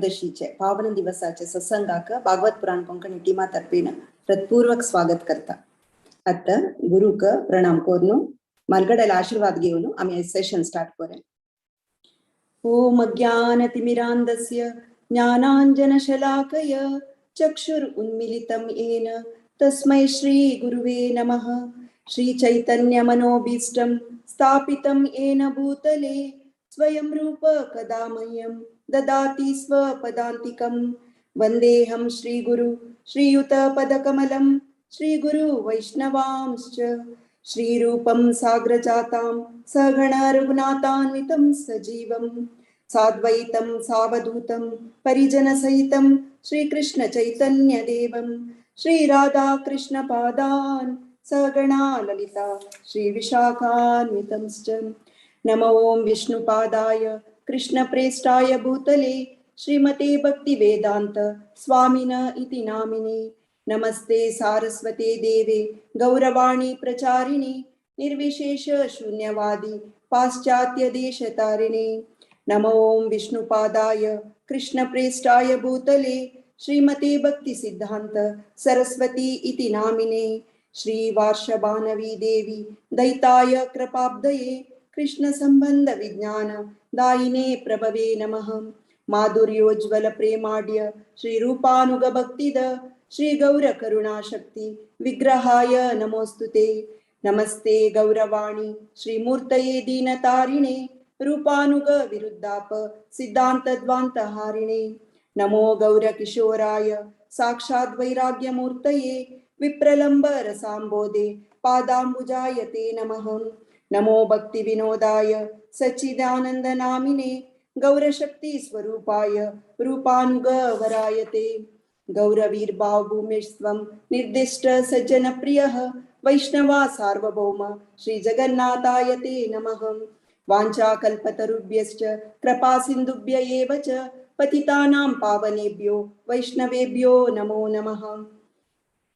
त्रयोदशीचे पावन दिवसाचे सत्संगाक भागवत पुराण कोंकणी टीमा तर्फेन हृत्पूर्वक स्वागत करता. आता गुरुक प्रणाम कोरून मार्गडेला आशीर्वाद घेऊन आम्ही सेशन स्टार्ट करें. ओम ज्ञानतिमिरान्धस्य ज्ञानाञ्जनशलाकय चक्षुरुन्मीलितं येन तस्मै श्री गुरुवे नमः. श्री चैतन्य मनोभीष्टं स्थापितं येन भूतले स्वयं रूप कदा मह्यं ददाति स्वपदान्तिकं. वन्देऽहं श्रीगुरु श्रीयुतपदकमलं श्रीगुरु वैष्णवांश्च. श्रीरूपं साग्रजातां सगण रघुनाथान्वितं सजीवं साद्वैतं सावधूतं परिजनसहितं श्रीकृष्ण चैतन्यदेवं श्रीराधाकृष्णपादान् सगणा ललिता श्रीविशाखान्वितंश्च. नमो ओं विष्णुपादाय कृष्णप्रेष्ठाय भूतले श्रीमते भक्तिवेदान्त स्वामिन इति नामिने. नमस्ते सारस्वते देवे गौरवाणी प्रचारिणे निर्विशेष शून्यवादी पाश्चात्य देशतारिणे. नमो ओं विष्णुपादाय कृष्णप्रेष्ठाय भूतले श्रीमते भक्तिसिद्धान्त सरस्वती इति नामिने. श्री वार्षभानवी देवी दैताय कृपाब्दये कृष्ण संबंध विज्ञान दायिने प्रभवे नमः. माधुर्योज्वल प्रेमाढ्य श्री रूपानुग भक्तिद श्री गौर करुणा शक्ति विग्रहाय नमोस्तुते. नमस्ते गौरवाणी श्री मूर्तये दीनतारिणे रूपानुग विरुद्धाप सिद्धांत द्वांत हारिणे. नमो गौर किशोराय साक्षात् वैराग्य मूर्तये विप्रलंब रसांबोधे पादांबुजाय ते नमः. नमो भक्ति विनोदाय सच्चिदानंद नामिने गौरशक्ति स्वरूपाय रूपानुग वरायते. गौरवीर्भाव भूमिस्त्वं निर्दिष्ट सज्जन प्रियः वैष्णवा सार्वभौम श्री जगन्नाथाय ते नमः. वाञ्छाकल्पतरुभ्यश्च कृपा सिन्धुभ्य एव च पतितानां पावनेभ्यो वैष्णवेभ्यो नमो नमः.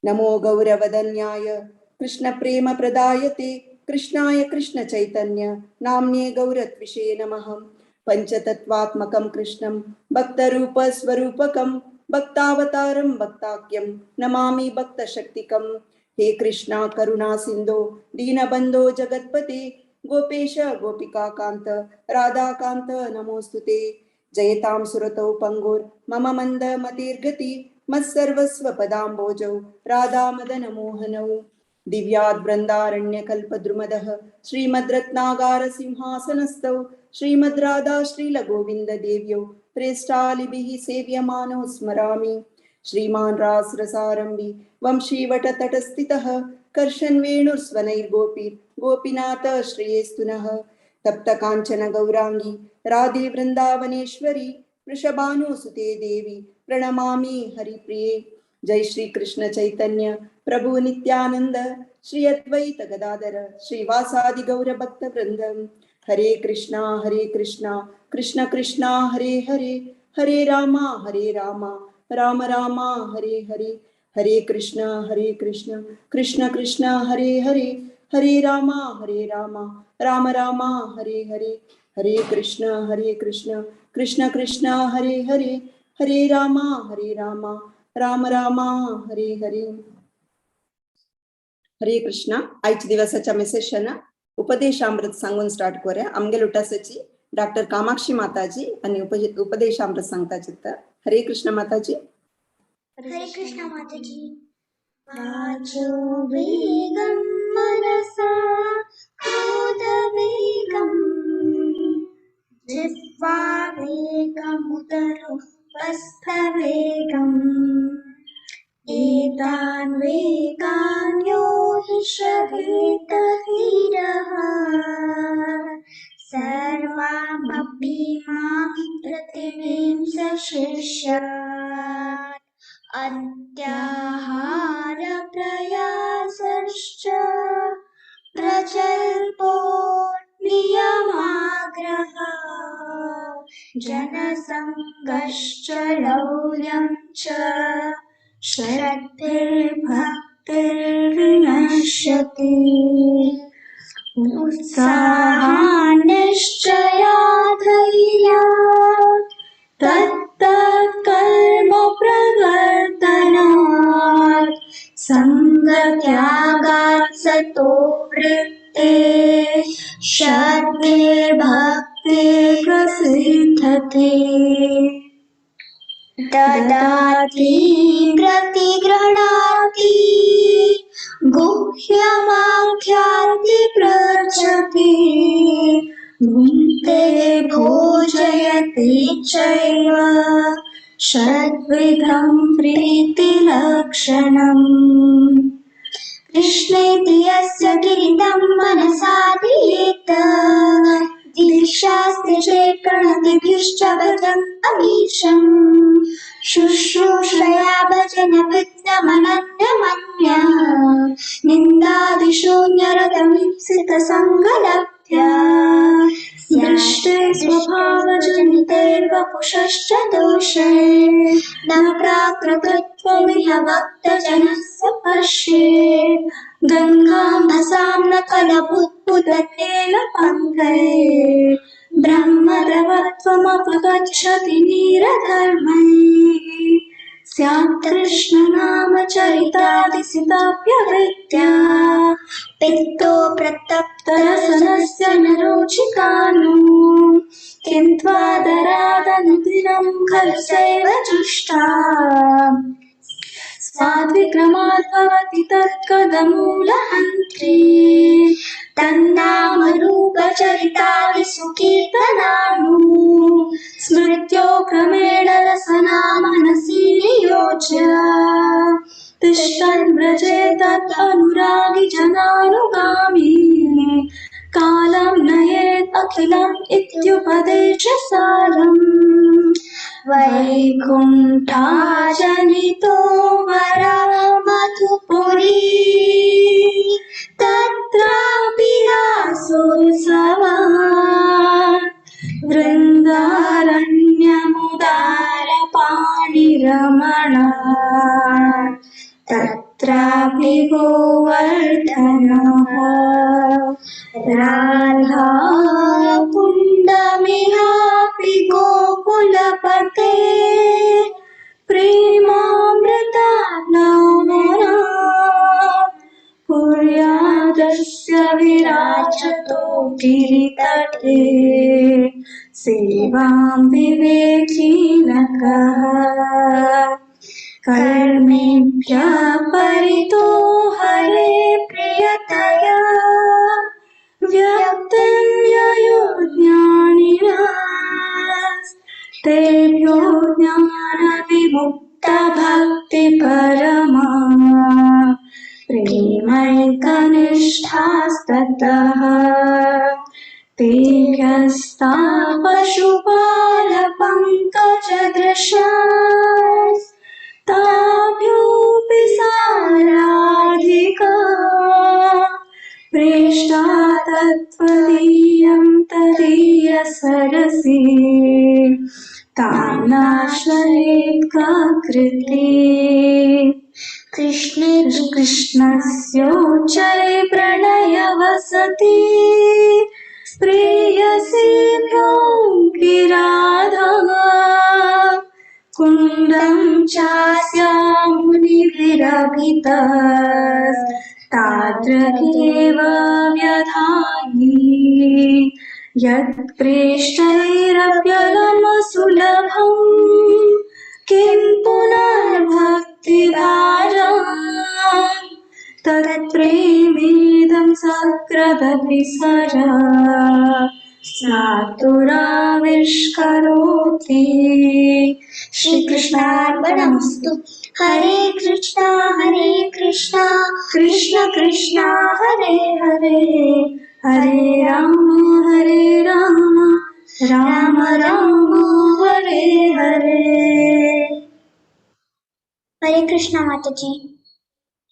नमो गौरवदन्याय कृष्ण प्रेम प्रदायते कृष्णाय कृष्ण चैतन्य नाम्ने गौरत्विषे नमः. पंचतत्वात्मकं कृष्णं भक्तरूप स्वरूपकं भक्तावतारं भक्ताख्यं नमामि भक्तशक्तिकं. हे कृष्णा करुणा सिंधो दीनबंधो जगत्पते गोपेश गोपिकाकांत राधाकांत नमोस्तुते. जयतां सुरतौ पंगुर मम मंद मतिर्गति मत्सर्वस्व पदाम्बोजौ राधा मदन मोहनौ. दिव्याद् वृन्दारण्यकल्पद्रुमदः श्रीमद्रत्नागार सिंहासनस्थौ श्रीमद् राधा श्रीलगोविन्द देव्यौ प्रेष्ठालिभिः सेव्यमानौ स्मरामि. श्रीमान् रासरसारम्भि वंशीवटतटस्थितः कर्षन् वेणुर्स्वनैर्गोपी गोपीनाथ श्रेयस्तु नः. तप्तकाञ्चन गौरांगी राधे वृन्दावनेश्वरी वृषभानुसुते देवी प्रणमामि हरिप्रिये. जय श्री कृष्ण चैतन्य प्रभु नित्यानंद श्री अद्वैत गदाधर श्रीवासादि गौर भक्त वृंद. हरे कृष्णा कृष्ण कृष्णा हरे हरे हरे रामा राम रामा हरे हरे. हरे कृष्ण कृष्ण कृष्ण हरे हरे हरे रामा राम रामा हरे हरे. हरे कृष्ण कृष्ण कृष्ण हरे हरे हरे रामा राम रामा हरे हरे. हरे कृष्णा. आयच्या दिवसाच्या मेसेशन उपदेशामृत सांगून स्टार्ट करूया. आमगेल उठासाची डॉक्टर कामाक्षी माताजी आणि उपदेशामृत सांगता चित्त. हरे कृष्ण माताजी. हरे कृष्ण माताजी. वाचो वेगं मनसा क्रोधवेगं जिह्वा वेगमुदरो हस्तवेगम्. एतान् वेगान् यो हिषवेत धीरः सर्वामपि मां प्रतिविंशशिष्यात्. अत्याहार प्रयासश्च प्रजल्पो नियमाग्रह जनसङ्गश्च लौल्यं च श्रद्धेर्भक्तिर्विनश्यति. उत्साहान्निश्चया धैर्यात् तत्तत् ददाति प्रतिगृह्णाति गुह्यमाख्याति पृच्छति भुङ्क्ते भोजयति चैव षड्विधं प्रीतिलक्षणम् कृष्णेति यस्य गिरितं मनसा धियेत दीक्षास्ति चेत् प्रणतिभिश्च भजन् अमीशम् शुश्रूषया भजनविद्यमनन्यमन्या निन्दादिशून्यरतमीप्सितसङ्गलभ्या दृष्टे स्वभावजनितैर्वपुषश्च दोषे न प्राकृतत्वमिह भक्तजनस्य पश्येत् गङ्गां भसां न कलबुद्बुदतेन पङ्कैः ब्रह्मद्रवत्वमपगच्छति नीरधर्मैः स्यात् कृष्णनामचरितादिसिताप्यवृत्त्या पित्तो प्रतप्तरसनस्य न रोचिकानु किन्त्वादरादनुदिनं खलु सैव जुष्टा स्वाद्विक्रमात् भवति तत्कदमूलहन्त्री तन्नामरूपचरितादिसुकीर्तनानु स्मृत्यो क्रमेण रसना मनसि नियोज्य तिष्ठन् व्रजेत अनुरागी जनानुगामी कालं नयेत् अखिलम् इत्युपदेश सारम् वैकुण्ठाजनितो वरा मधुपुरी तत्रापि रासोत्सवः वृन्दारण्यमुदारपाणिरमणा तत्रापि गोवर्धनः राधा कुण्डमिहापि गोकुलपते प्रेमामृतात्मना कुर्यादस्य विराजतो गिरितटे सेवां विवेकी न कः कर्मेभ्यः परितो हरे प्रियतया व्यक्तं ययो ज्ञानिनः तेभ्यो ज्ञानविमुक्तभक्तिपरमा प्रेमैकनिष्ठास्ततः तेभ्यस्ता पशुपालपङ्कजदृशास् ताभ्योऽपि साराधिका प्रेष्टा तत्त्वदीयं तदीयसरसि तान्नाश्रयेत् काकृति कृष्णस्योच्चैः प्रणयवसति प्रेयसीभ्यो गिराधः कुण्डं चास्या मुनिभिरभितस्ताद्रगेव व्यधायि यत्प्रेष्टैरव्यलमसुलभं किं पुनर्भक्तिभाजा तत्प्रेमेदं सकृदपि सरा स्नातुराविष्करोति। श्री कृष्णार्पणमस्तु। हरे कृष्णा कृष्ण कृष्ण हरे हरे हरे राम राम राम हरे हरे। हरे कृष्णा माताजी।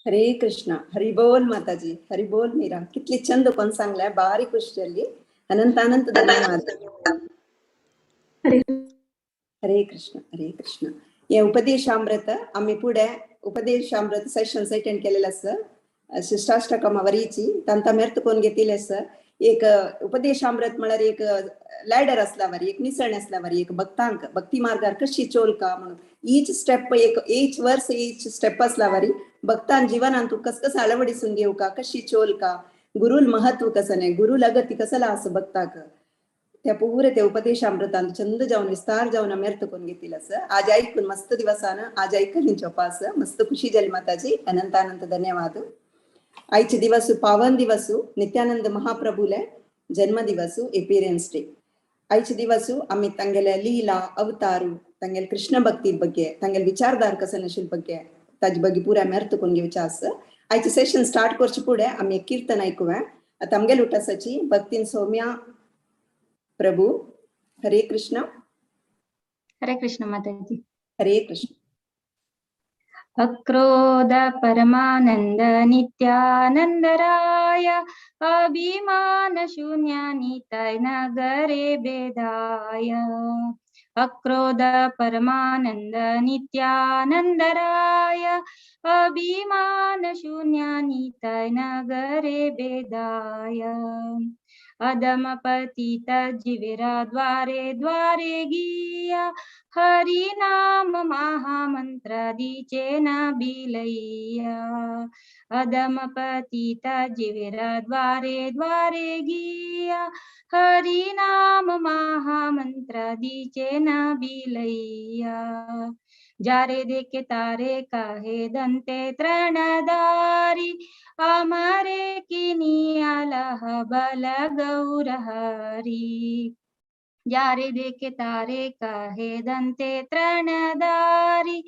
हरे कृष्ण. हरिबोल माताजी. हरिबोल मीरा. कितली चंद कोण सांगलाय. बारी खुश झाली. अनंत अनंत धन्यवाद. हरे कृष्ण. हरे कृष्ण. हे उपदेशामृत आम्ही पुढे उपदेशामृत सेशन्स अटेंड केलेले आसा. शिष्टाष्टकमा वरीची तांता मेर्त कोण घेतिले आसा. एक उपदेशामृत म्हळ्यार एक लॅडर असला वरी, एक निसण असला वरी, एक भक्तांक भक्ती मार्गार कशी चोलका म्हणून ईच स्टेप एक ईच वर्स ईच स्टेप असला वरी भक्तान जीवनान तू कस अळवडिसून घेवका, कशी चोलका, गुरुल महत्व कसं नाही, गुरु लगती कसला असं भक्ताक त्या पुरे ते उपदेशामृतांत चंद जावन विस्तार जावन आमी अर्थ करून घेतील असं आज ऐकून मस्त दिवसान आज ऐकली चोपास मस्त खुशी जाली माताजी अनंत अनंत धन्यवाद आयचे दिवस पावन दिवस नित्यानंद महाप्रभुले जन्म दिवस एपिरियन्स डे आयचे दिवस आम्ही तांगेले लीला अवतारू तांगेले कृष्ण भक्ती ಬಗ್ಗೆ तांगेले विचारधार कसनशील ಬಗ್ಗೆ ताजे ಬಗ್ಗೆ पुरे आमी अर्थ करून घेवचे आसा आयचे सेशन स्टार्ट करचे पुढे आम्ही एक कीर्तन ऐकुया आता आमगेले उठासाची भक्तीन सौम्या प्रभु हरे कृष्ण माताजी हरे कृष्ण अक्रोध परमानंद नित्यानंद राय अभिमान शून्य नितय नगरे बेदाय अक्रोध परमानंद नित्यानंद राय अभिमान शून्य नितय नगरे बेदाय अदम पतित जीवेरा द्वारे द्वारे गिया हरि नाम महामंत्र दीचे न बिलैया अदम पतित जीवेरा द्वारे द्वारे गिया हरि नाम महामंत्र दीचे न बिलैया जारे देखे तारे काहे दंते तृणधारी अमरे किनियालह बल गौर हरि जारे देखे तारे काहे दंते तृणधारी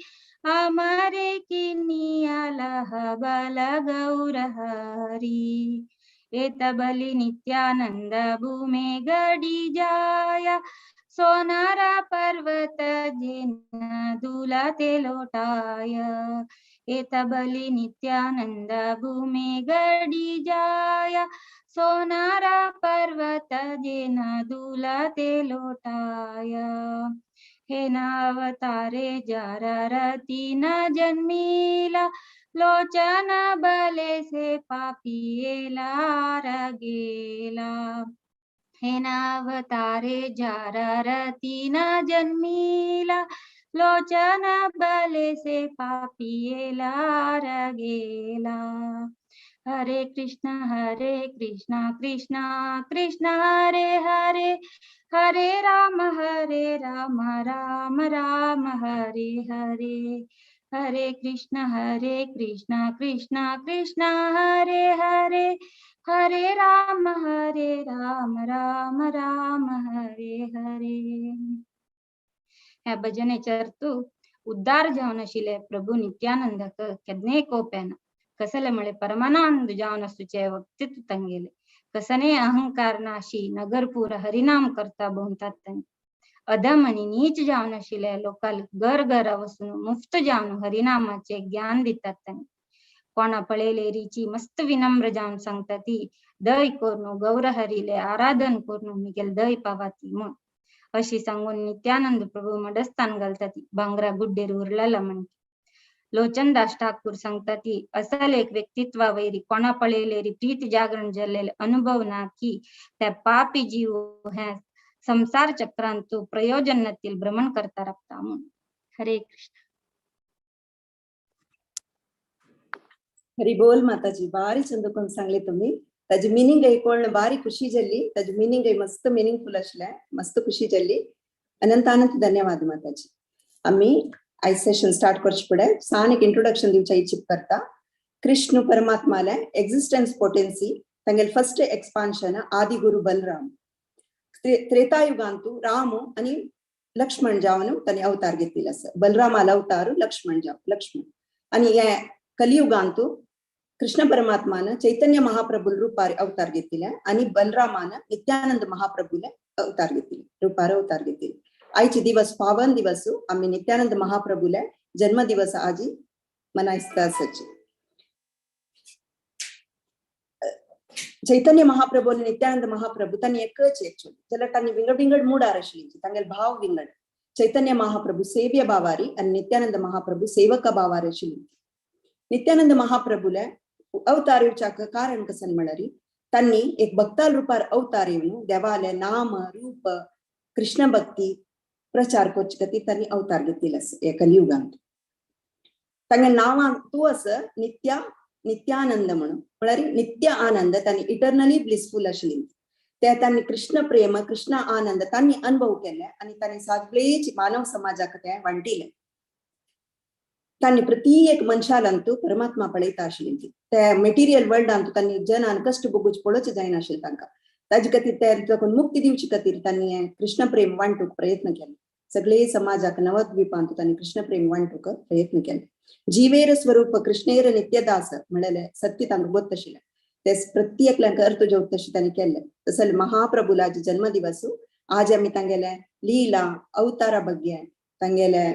अमरे किनियालह बल गौर हरि एत बलि नित्यानंद भूमे गडी जाया सोनारा पर्वत जिन दुलते लोटाय एत बलि नित्यानंद भूमे गडी जाया सोनारा पर्वत जिन दुलते लोटाय हे नावतारे जाररती न जन्मीला लोचन बले से पापियेला गेला हे नावतारे जाररती न जन्मीला लोचन बले से पापियेला गेला हरे कृष्ण कृष्ण कृष्ण हरे हरे हरे राम राम राम हरे हरे हरे कृष्ण कृष्ण कृष्ण हरे हरे हरे राम राम राम हरे हरे ह्या भजनेच्या उद्धार जावन आशिल्ले प्रभू नित्यानंदाक केदने कोप्यान कसले म्हळे परमानंद जावन आसुचे वक्तीत तांगेले कसने अहंकार नाशी नगरपूर हरिनाम करता भोंवतात तांणी अधम आणि नीच जावन आशिल्ले लोकांक घर घर वचून मुफ्त जावन हरिनामाचे ज्ञान दितात तांणी कोणा पळयले रिची मस्त विनम्र जावन सांगता ती दय कोरनु गौर हरिले आराधन कोरनु मिगेल दय पावाती म्हण अशी सांगून नित्यानंद प्रभू मडस्थान घालता ती भांगरा गुड्डेर उरलेला म्हण लोचनदास ठाकूर सांगता ती असल एक व्यक्तित्वा वैरी कोणा पळयलेरी प्रीत जागरण जाल्लेले अनुभव ना की त्या पापी जीव हे संसार चक्रांत प्रयोजन नतील भ्रमण करता राखता म्हण हरे कृष्ण हरी बोल माताजी बारी चंद करून सांगले तुम्ही ताजी मिनिंग ऐकून बारी खुशी जाल्ली ताजी मिनिंग मस्त मिनिंगफुल आसले मस्त खुशी जाल्ली अनंत अनंत धन्यवाद माताजी आम्ही आयज सेशन स्टार्ट करचे फुडें सान एक इंट्रोडक्शन दिवचे इच्छित करता कृष्ण परमात्माले एक्झिस्टन्स पोटेन्सी तांगेले फर्स्ट एक्सपान्शन आदि गुरु बलराम त्रेतायुगांतू राम आणि लक्ष्मण जावन तांणी अवतार घेतिल्ले आसा बलरामाला अवतार लक्ष्मण लक्ष्मण आणि हे कलियुगांतू कृष्ण परमात्मान चैतन्य महाप्रभू रूपार अवतार घेतिल्ले आणि बलरामान नित्यानंद महाप्रभूले अवतार घेतिल्ले रूपार अवतार घेतिल्ले आयचे दिवस पावन दिवस आम्ही नित्यानंद महाप्रभूले जन्म दिवस आजी मनायस्ता आसाचे चैतन्य महाप्रभू आणि नित्यानंद महाप्रभू तांणी एकच एक्चुअली जाल्यार तांणी विंगड विंगड मुडार आशिल्ली तांगेले भाव विंगड चैतन्य महाप्रभू सेव्य भावारी आणि नित्यानंद महाप्रभू सेवक भावार आशिल्ली नित्यानंद महाप्रभूले अवतार येवच्याक कारण कसन म्हळ्यार तांणी एक भक्ताल रूपार अवतार येवन देवाले नाम रूप कृष्ण भक्ती प्रचार करचे खातीर तांणी अवतार घेतिल्ले आसा हे कलियुगांत तांगे नांवां तूं आसा नित्यानंद म्हणून म्हळ्यार नित्य आनंद तांणी इटर्नली ब्लिसफुल आशिल्ली ते त्यांनी कृष्ण प्रेम कृष्ण आनंद त्यांनी अनुभव केले आणि त्यांनी सगळेच मानव समाजाक ते वांटिले. त्यांनी प्रत्येक मनशालांतू परमात्मा पळयता आशिल्ली. ते मेटेरियल वर्ल्डांतू त्यांनी जनान कष्ट भोगूच पळोवचे जायनाशिल्ले तांकां. ताजे खातीर ते मुक्ती दिवचे खातीर त्यांनी कृष्ण प्रेम वांटूक प्रयत्न केले. सगळे समाजाक नवद्वीपांतू त्यांनी कृष्ण प्रेम वांटूक प्रयत्न केले. जीवेर स्वरूप कृष्णेर नित्यदास म्हणले सत्य तांकां बोध आशिल्लें. ते प्रत्येकल्यांक अर्थ जेवत तशें त्यांनी केले. तसले महाप्रभुलाचे जन्मदिवस आज आमी तांगेले लीला अवतारा बग्गे तांगेले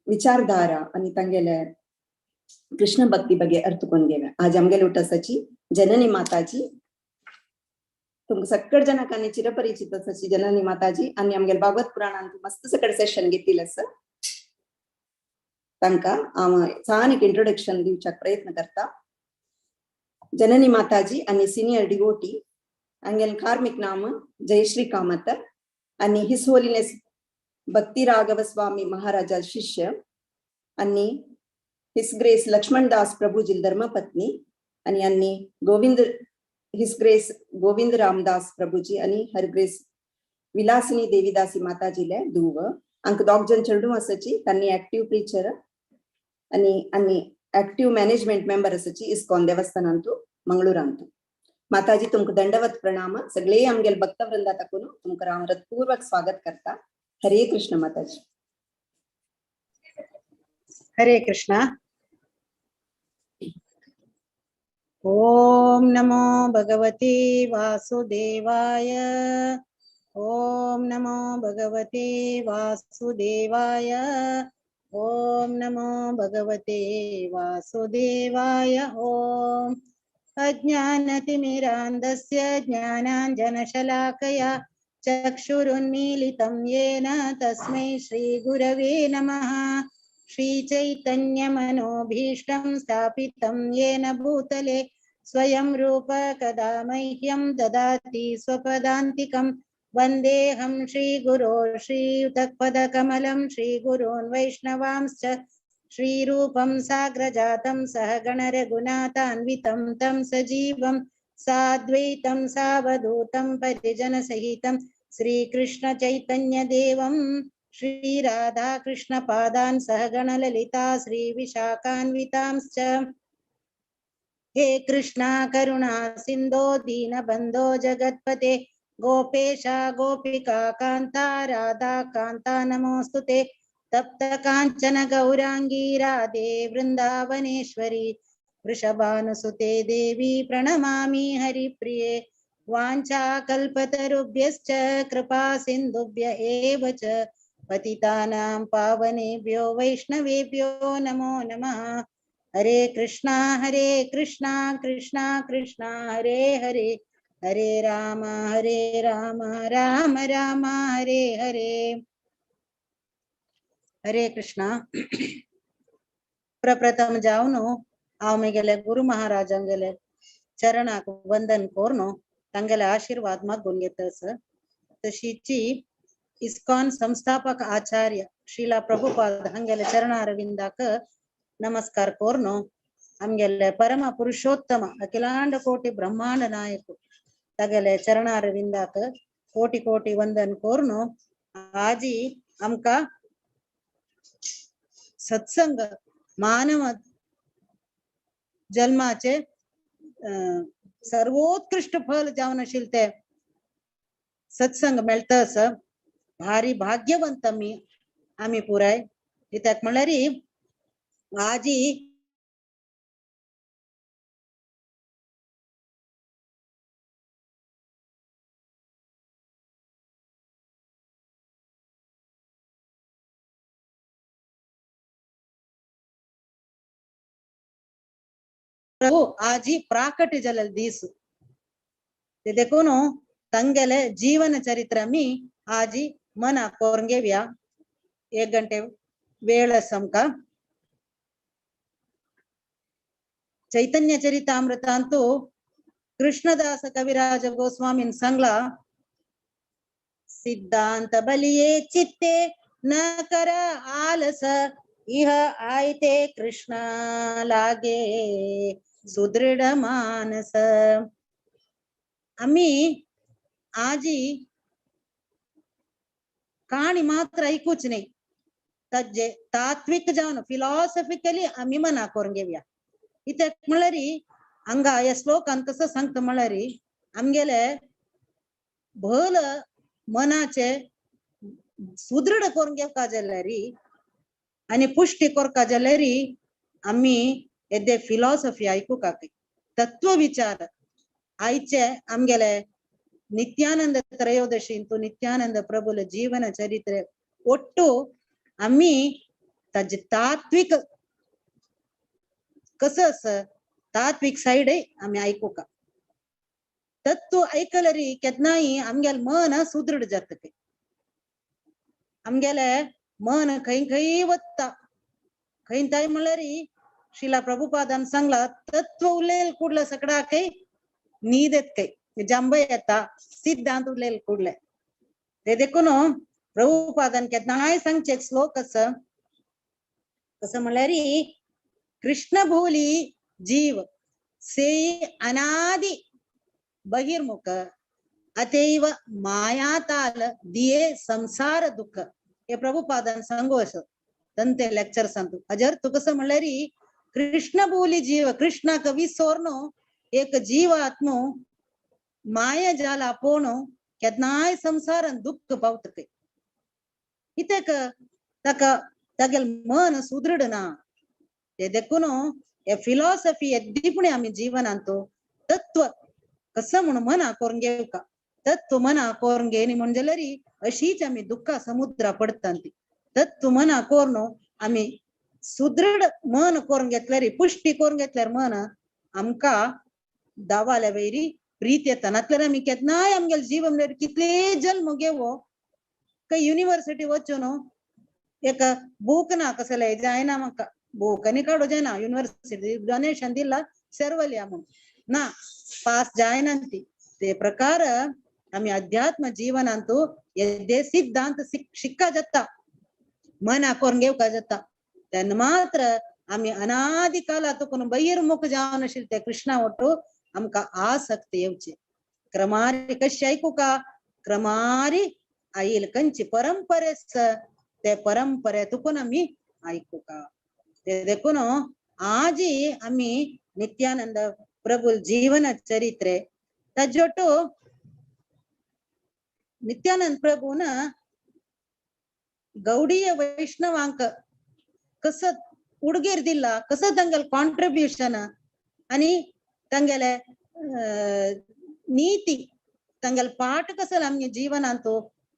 विचारधारा आणि तांगेले कृष्ण भक्ती बगे अर्थ कोण घेवे. आज आमगेले उठसाची जननी माताजी तुमकां सकड जनकांनी चिरपरिचित आसाची जननी माताजी आणि आमगेले भागवत पुराणांत मस्त सकड सेशन घेतिल्लें आसा. तांकां हांव छान इंट्रोडक्शन दिवच्याक प्रयत्न करता. जननी माताजी आणि सिनियर डिवोटी आमगेले कार्मिक नाम जयश्री कामत आणि हिस होलीनेस भक्ती राघव स्वामी महाराजा शिष्य आणि हिस ग्रेस लक्ष्मणदास प्रभूजी धर्मपत्नी आणि गोविंद हिस ग्रेस गोविंद रामदास प्रभूजी आणि हर ग्रेस विलासिनी देवीदासी माताजीले धुव अंक दोगजन चेडू आसाची. त्यांनी ऍक्टिव्ह प्रीचर आणि ऍक्टिव्ह मॅनेजमेंट मेंबर आसाची इस्कॉन देवस्थानांतू मंगळूरांतू. माताजी तुमकां दंडवत प्रणाम. सगळे आमगेले भक्त वृंदा ताकून तुमकां हांव हृदयपूर्वक स्वागत करता. हरे कृष्ण माताजी. हरे कृष्णा. ओम नमो भगवते वासुदेवाय. ओम नमो भगवते वासुदेवाय. ओम नमो भगवते वासुदेवाय. ओम अज्ञानतिमिरान्धस्य ज्ञानाञ्जनशलाकया चक्षुरुन्मीलितं येन तस्मै श्रीगुरवे नमः. श्रीचैतन्यमनोभीष्टं स्थापितं येन भूतले स्वयं रूप कदा मह्यं ददाति स्वपदान्तिकं. वन्देऽहं श्रीगुरो श्रीयुतपदकमलं श्रीगुरोन् वैष्णवांश्च. श्रीरूपं साग्रजातं सहगण रघुनाथान्वितं तं सजीवं साद्वैतं सावधूतं परिजनसहितं श्रीकृष्ण चैतन्य देवं श्री राधा कृष्ण पादान् सहगण ललिता श्री विशाखान्वितांश्च. हे कृष्णा करुणा सिन्धो दीनबन्धो जगत्पते गोपेशा गोपिका कान्ता राधा कान्ता नमोस्तुते. तप्त कांचन गौरांगी राधे वृंदावनेश्वरी वृषभानुसुते देवी प्रणमामि हरिप्रिये. वाञ्छाकल्पतरुभ्यश्च कृपा सिन्धुभ्य एव च पतितानां पावनेभ्यो वैष्णवेभ्यो नमो नमः. हरे कृष्णा कृष्णा कृष्णा हरे हरे हरे राम राम राम हरे हरे. हरे कृष्णा. प्रप्रथम जाऊन आमगेले गुरु महाराजांगेले चरणाक वंदन कोरनो तांगेले आशीर्वाद मागून घेतस. तशीची इस्कॉन संस्थापक आचार्य श्रीला प्रभुपाद हंगेले चरणारविंदाक नमस्कार कोरनो. आमगेले परम पुरुषोत्तम अखिलांड कोटि ब्रह्मांड नायक तगेले चरणारविंदाक कोटि कोटि वंदन कोरनो. आजी आमका सत्संग मानव जन्माचे सर्वोत्कृष्ट फल जावन आशिल्ले ते सत्संग मेळटस. भारी भाग्यवंत आम्ही पुराय. कित्याक म्हळ्यार आजी प्रभु आजी प्राकट जलल दीसु ते देखून ತಂಗೆಲೆ ಜೀವನ ಚರಿತ್ರ ಮೀ ಆಜಿ ಮನ ಕೋರ್ಗೆವ್ಯಾ 1 ಗಂಟೆ ವೇಳ ಸಂಕ. ಚೈತನ್ಯ ಚರಿತಾಮೃತ ಅಂತೂ ಕೃಷ್ಣದಾಸ ಕವಿರಾಜ ಗೋಸ್ವಾಮಿನ್ ಸಂಗ್ಲ ಸಿದ್ಧಾಂತ ಬಲಿಯೇ ಚಿತ್ತೆ ನ ಕರ ಆಲಸ ಇಹ ಆಯ್ತೆ ಕೃಷ್ಣ ಲಾಗೆ ಸುದೃಢ ಮಾನಸ. आम्ही आजी कहाणी मात्र ऐकूच नाही, तर जे तात्विक जाऊन फिलॉसॉफिकली आम्ही मना करून घेऊया. इथे म्हणल्यारी हंगा या श्लोकान कसं सांगतं म्हणल्यारी आमगेले भल मनाचे सुदृढ करून घेवका जाल्यारी आणि पुष्टी करका जाल्यारी आम्ही येदे फिलॉसॉफी ऐकू का तत्व विचार आयचे आमगेले नित्यानंद त्रयोदशी तो नित्यानंद प्रभुल जीवन चरित्रे ಒಟ್ಟು आम्ही ताजे तात्विक कसं तात्विक साइड आम्ही ऐकू का तत्व ऐकलरी केतनाही आमगेल मन सुदृढ जात आमगेले मन खै खै वत्ता खै ताई म्हणल्यारी शिला प्रभुपादान सांगला तत्व उलेल कुडलं सगळा काही नीद येत काही जंब येता सिद्धांत उलेल कुडले ते देखून प्रभुपादान केतनाय सांगचे श्लोक कसं म्हणल्यारी कृष्ण भोली जीव से अनादि बहिर्मुख अतैव मायाताल दिये संसार दुःख हे प्रभुपादान सांगू असं तंते लेक्चर सांगतो अजर तू कसं म्हणल्यारी कृष्ण बोली जीव कृष्णा कवी सोरनो एक जीवात्मो माया जाला पोणो केतनाय संसार दुःख पावत इथे तक तगेल मन सुदृढ ना ते देखून हे फिलॉसॉफी एद्दीपुणे आम्ही जीवन आणतो तत्व कसं म्हणून मना करून घेऊ का तत्व मना करून घेणी म्हणजे अशीच आम्ही दुःखा समुद्रा पडतांती तत्व मना करून आम्ही सुदृढ मन करून घेतल्यारी पुष्टी करून घेतल्यार मन आमका दावाल्या वैरी प्रीत येता नातल्यार आम्ही केतनाय आमगेल जीवन कितले जन्म घेवो काही युनिव्हर्सिटी वचून एक बुक ना कसले जायना म्हाका बुक आनी काडू जायना युनिव्हर्सिटी डोनेशन दिला सेरवल्या म्हणून ना पास जायना ती ते प्रकार आम्ही अध्यात्म जीवनांतू येदे सिद्धांत शिक्का जाता मना करून घेवका जाता तेन्ना मात्र आम्ही अनादि कालातून बहिर्मुख जावन आशिल्ले ते कृष्णा वटू आमका आसक्त येवचे क्रमारी कशी ऐकू का क्रमारी आईल कंची परंपरेस ते परंपरे तुकून आम्ही ऐकू का ते देखून आजी आम्ही नित्यानंद प्रभु जीवन चरित्रे तजोटू नित्यानंद प्रभून गौडीय वैष्णवांक कसं उडगीर दिला कसं तांगेल कॉन्ट्रिब्युशन आणि तांगेले नीती तांगेल पाठ कसं आमगे जीवनांतो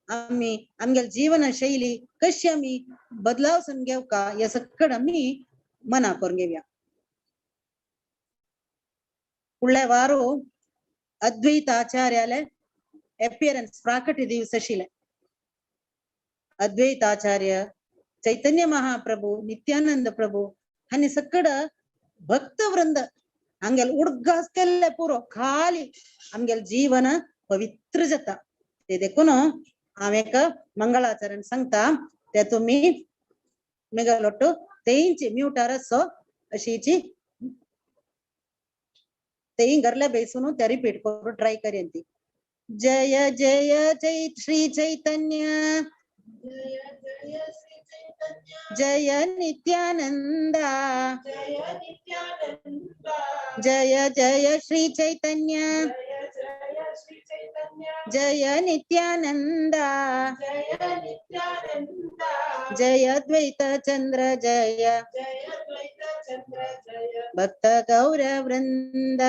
आम्ही आमगेल जीवन शैली कशी आम्ही बदलावसून घेऊ का या सगळं आम्ही मना करून घेऊया फुडल्या वारू अद्वैत आचार्याले अपियरन्स प्राकटी दिवस आशिल्ले अद्वैत आचार्य चैतन्य महाप्रभू नित्यानंद प्रभू हानी सगळं भक्त वृंद आमगेल उडगास केल्ले पुरो खाली आमगेल जीवन पवित्र जाता ते देखून हांव एक मंगळाचरण सांगता ते तुम्ही मेगलोट्टू तेंची म्यूटार सो अशीची तेई घरले बेसून ते रिपीट करू ट्राय करेन ती जय जय जय श्री चैतन्य जय नित्यानंदा जय जय श्री चैतन्य जय नित्यानंदा जय अद्वैत चंद्र जय भक्त गौर वृंद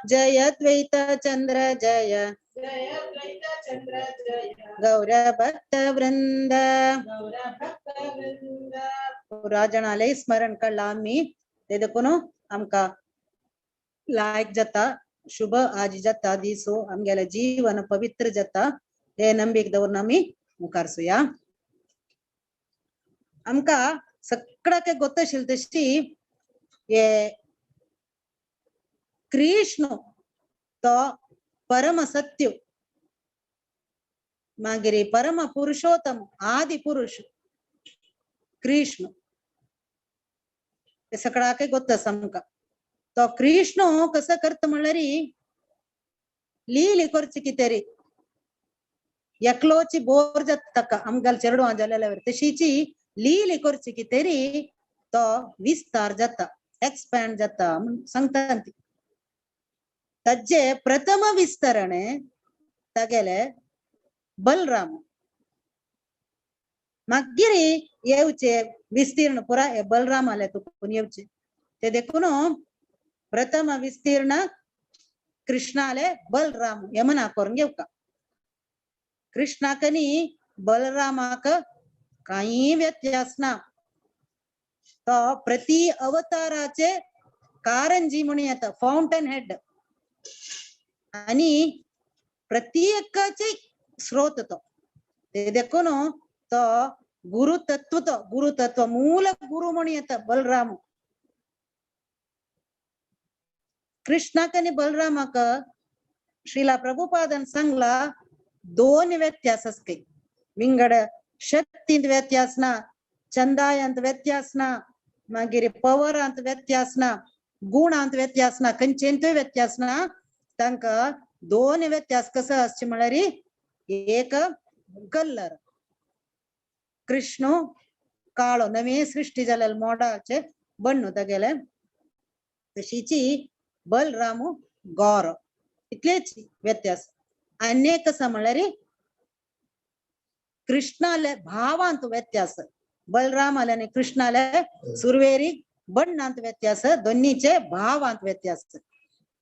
जय अद्वैत चंद्र जय गौर भक्त वृंद राजणालय स्मरण काढला आम्ही ते देखून आमका लायक जाता शुभ आज जाता दिसो आमगेले जीवन पवित्र जाता हे नंबीक दवरून आम्ही मुखारसूया आमका सगळ्याक गोत आशिल्ली तशी हे कृष्ण तो परम सत्य मागीर परम पुरुषोत्तम आदि पुरुष कृष्ण हे सगळ्याक गोत आसा आमका तो कृष्ण कसं करत म्हणल्यार लीली करची कितेरी एकलोची बोर जात ताका आमगाल चेडवां जालेल्या तशीची लीली करची कितेरी तो विस्तार जाता एक्सपॅन्ड जाता म्हण सांगता ती ताजे प्रथम विस्तरणे तागेले बलराम मागीर येवचे विस्तीर्ण पुरा हे बलराम आले तुकून येवचे ते देखून प्रथम विस्तीर्ण कृष्णाले बलराम हे म्हणा करून घेवका कृष्णाकनी बलरामाक काही व्यत्यास ना तो प्रति अवताराचे कारंजी म्हणून येता फाउंटन हेड आणि प्रत्येकाचे स्रोत तो ते देखून तो गुरुतत्व मूल गुरु म्हणून येता बलराम कृष्णाक आणि बलरामाक श्रीला प्रभुपादन सांगला दोन व्यत्यास असके विंगड शक्तींत व्यत्यास ना चंदायांत व्यत्यास ना मागीर पवरांत व्यत्यास ना गुणांत व्यत्यास ना खंयचेंतूय व्यत्यास ना तांकां दोन व्यत्यास कसो आसचे म्हळ्यार एक कलर कृष्ण काळो नवी सृष्टी जालेले मोडाचे बण्ण तागेले तशीची बलराम गौर इतलेच व्यत्यास आनी कसं म्हळ्यार कृष्णाले भावांत व्यत्यास बलरामाले आनी कृष्णाले सुरवेरी बण्णांत व्यत्यास दोन्हीचे भावांत व्यत्यास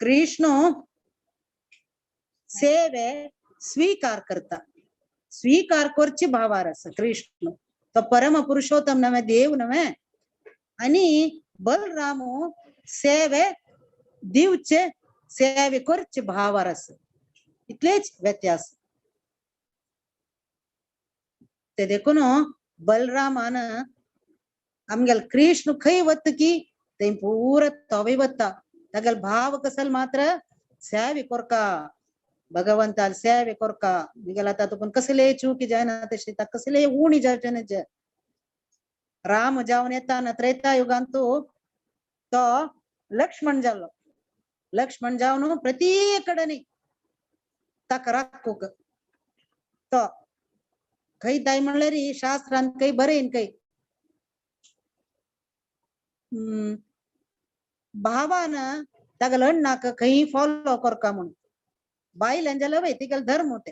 कृष्ण सेवे स्वीकार करता स्वीकार करची भावार आसा कृष्ण तो परम पुरुषोत्तम नवे देव नवे आणि बलराम सेवे दिवचे सेवे करचे भावार आसा इतलेच व्यत्यास ते देखून बलरामान आमगेल कृष्ण खंय वता की ते पूरा तवे वता तागेल भाव कसल मात्र सेवे कोरका भगवंताल सेवे कोरका निगेल आता तुकून कसले चुकी जायना तशी कसले उणी जावचे नजे राम जावन येताना त्रेता युगांतू तो लक्ष्मण जालो लक्ष्मण जावन प्रत्येकडे ताका राखूक तो खंय दाय म्हणल्यार शास्त्रांत खंय बरयन खंय भावान तागेले अण्णाक खंय फॉलो करका म्हणून बायलां जाल्यार वय तिगेले धर्म ते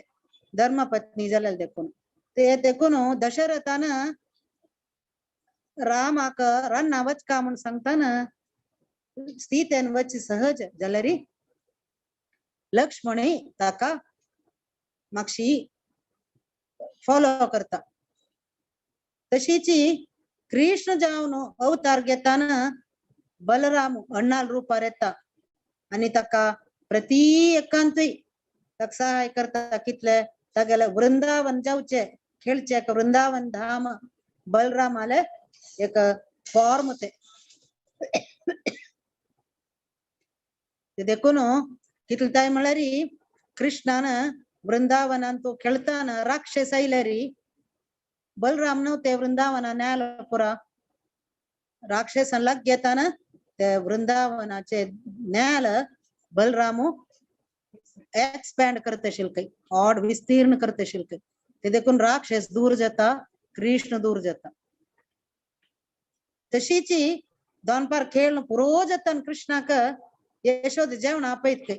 धर्मपत्नी जाल्यार देखून ते देखून दशरथान रामाक रान्ना वचका म्हणून सांगताना सीतेन वच सहज जाल्यार लक्ष्मणय ताका मागशी फॉलो करता तशीची कृष्ण जावन अवतार घेताना बलराम अण्णाल रूपार येता आणि ताका प्रत्येकांतूय ताका सहाय करता कितले तागेले वृंदावन जावचे खेळचे वृंदावन धाम बलरामाले एक फॉर्म ते देखून कितले ताय म्हळ्यार कृष्णान वृंदावनान तो खेळताना राक्षस आयल्यारी बलराम नव्हते वृंदावना न्याल पुरा राक्षसान लाग घेताना ते वृंदावनाचे न्याल बलराम एक्सपॅन्ड करता शिल्कय ऑड विस्तीर्ण करता शिल्कय ते देखून राक्षस दूर जाता कृष्ण दूर जाता तशीची दोनपार खेळ पुरो जाता कृष्णाक यशोद जेवण आपयत खंय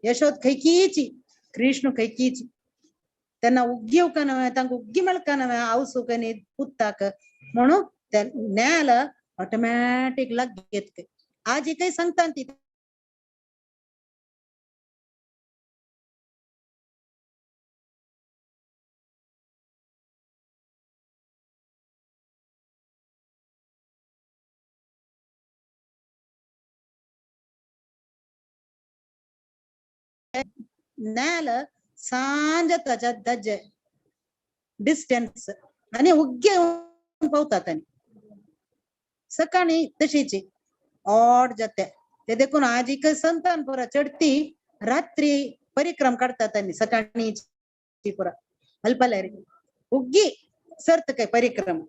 यशोद खंयकीची कृष्ण खंयकीची त्यांना उग्गी का नव्हे तांकां उग्गी मेळका नव्हे आवसूक आनी पुत्ताक म्हणून ते न्याल ऑटोमॅटिक लाग घेत खंय आजी काही सांगता ती न्याल सांज ताच्या दज्जे डिस्टन्स आणि उग्गे पावतात आणि सकाळी तशीची ऑड जाते ते देखून आजीक संतान पुरा चढती रात्री परिक्रम काढतात आणि सकाळी पुरा अल्पल्यारी उग्गी सर्त काय परिक्रम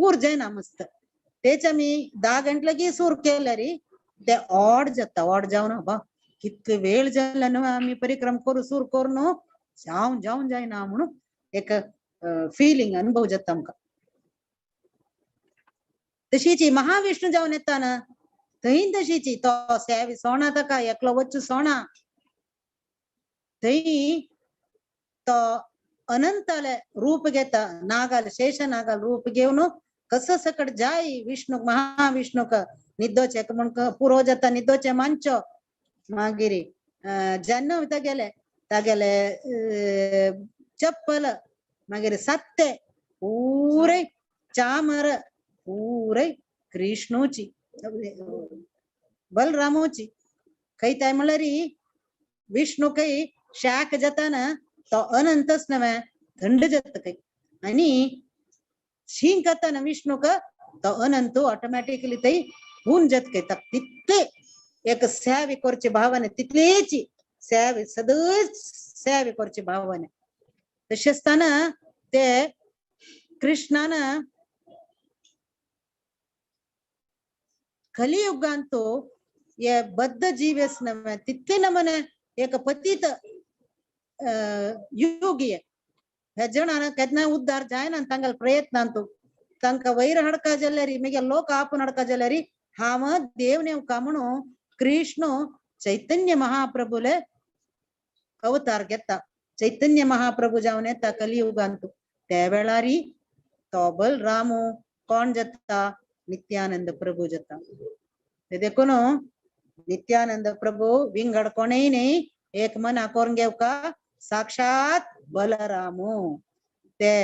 पूर जायना मस्त त्याच्या मी 10 गंटलगी सूर केल्यारी ते ओड जावन बा कितले वेळ जाला न्हू आमी परिक्रम करू सूर करू न्हू जावन जायना म्हणून एक फिलिंग अनुभव जाता आमकां. तशीची महाविष्णू जावन येता ना थंय तशीची तो सेवी सोना ताका एकलो वच्चू सोना थंय तो अनंताले रूप घेता नागाल शेष नागाल रूप घेवन कसं सकट जाय विष्णू महाविष्णूक निद्दोचे म्हण पुरो जाता निद्दोचे मांचो मागीर जन्म तागेले चप्पल मागीर सत्ते पूरे चामर पूरे कृष्णूची बलरामोची काही ताय म्हळ्यार विष्णू काही शाक जाता ना तो अनंतच नव्हे थंड जाता काही आणि शींक जाता ना विष्णूक तो अनंत ऑटोमॅटिकली थंय होऊन जात काही तितले एक सेवे करचे भावने तितलेची सेवे सदैव सेवे करचे भावने तशें आसतना ते कृष्णान कलियुगांतू ये बद्ध जीवेस नव्हे तितले नमने एक पतित योगी हे जणांना केदना उद्धार जायना तांगल प्रयत्नांतू तांका वैर हडका जाल्यारी मागीर लोक आपून हडका जाल्यारी हांव देव नेवका म्हणून कृष्ण चैतन्य महाप्रभुले अवतार घेता चैतन्य महाप्रभु जावन येता कलियुगांतू त्या वेळारी तो बलरामू कोण जाता नित्यानंद प्रभु जाता ते देखून नित्यानंद प्रभु विंगड कोणेय न्ही एक मना करून घेवका साक्षात बलरामू ते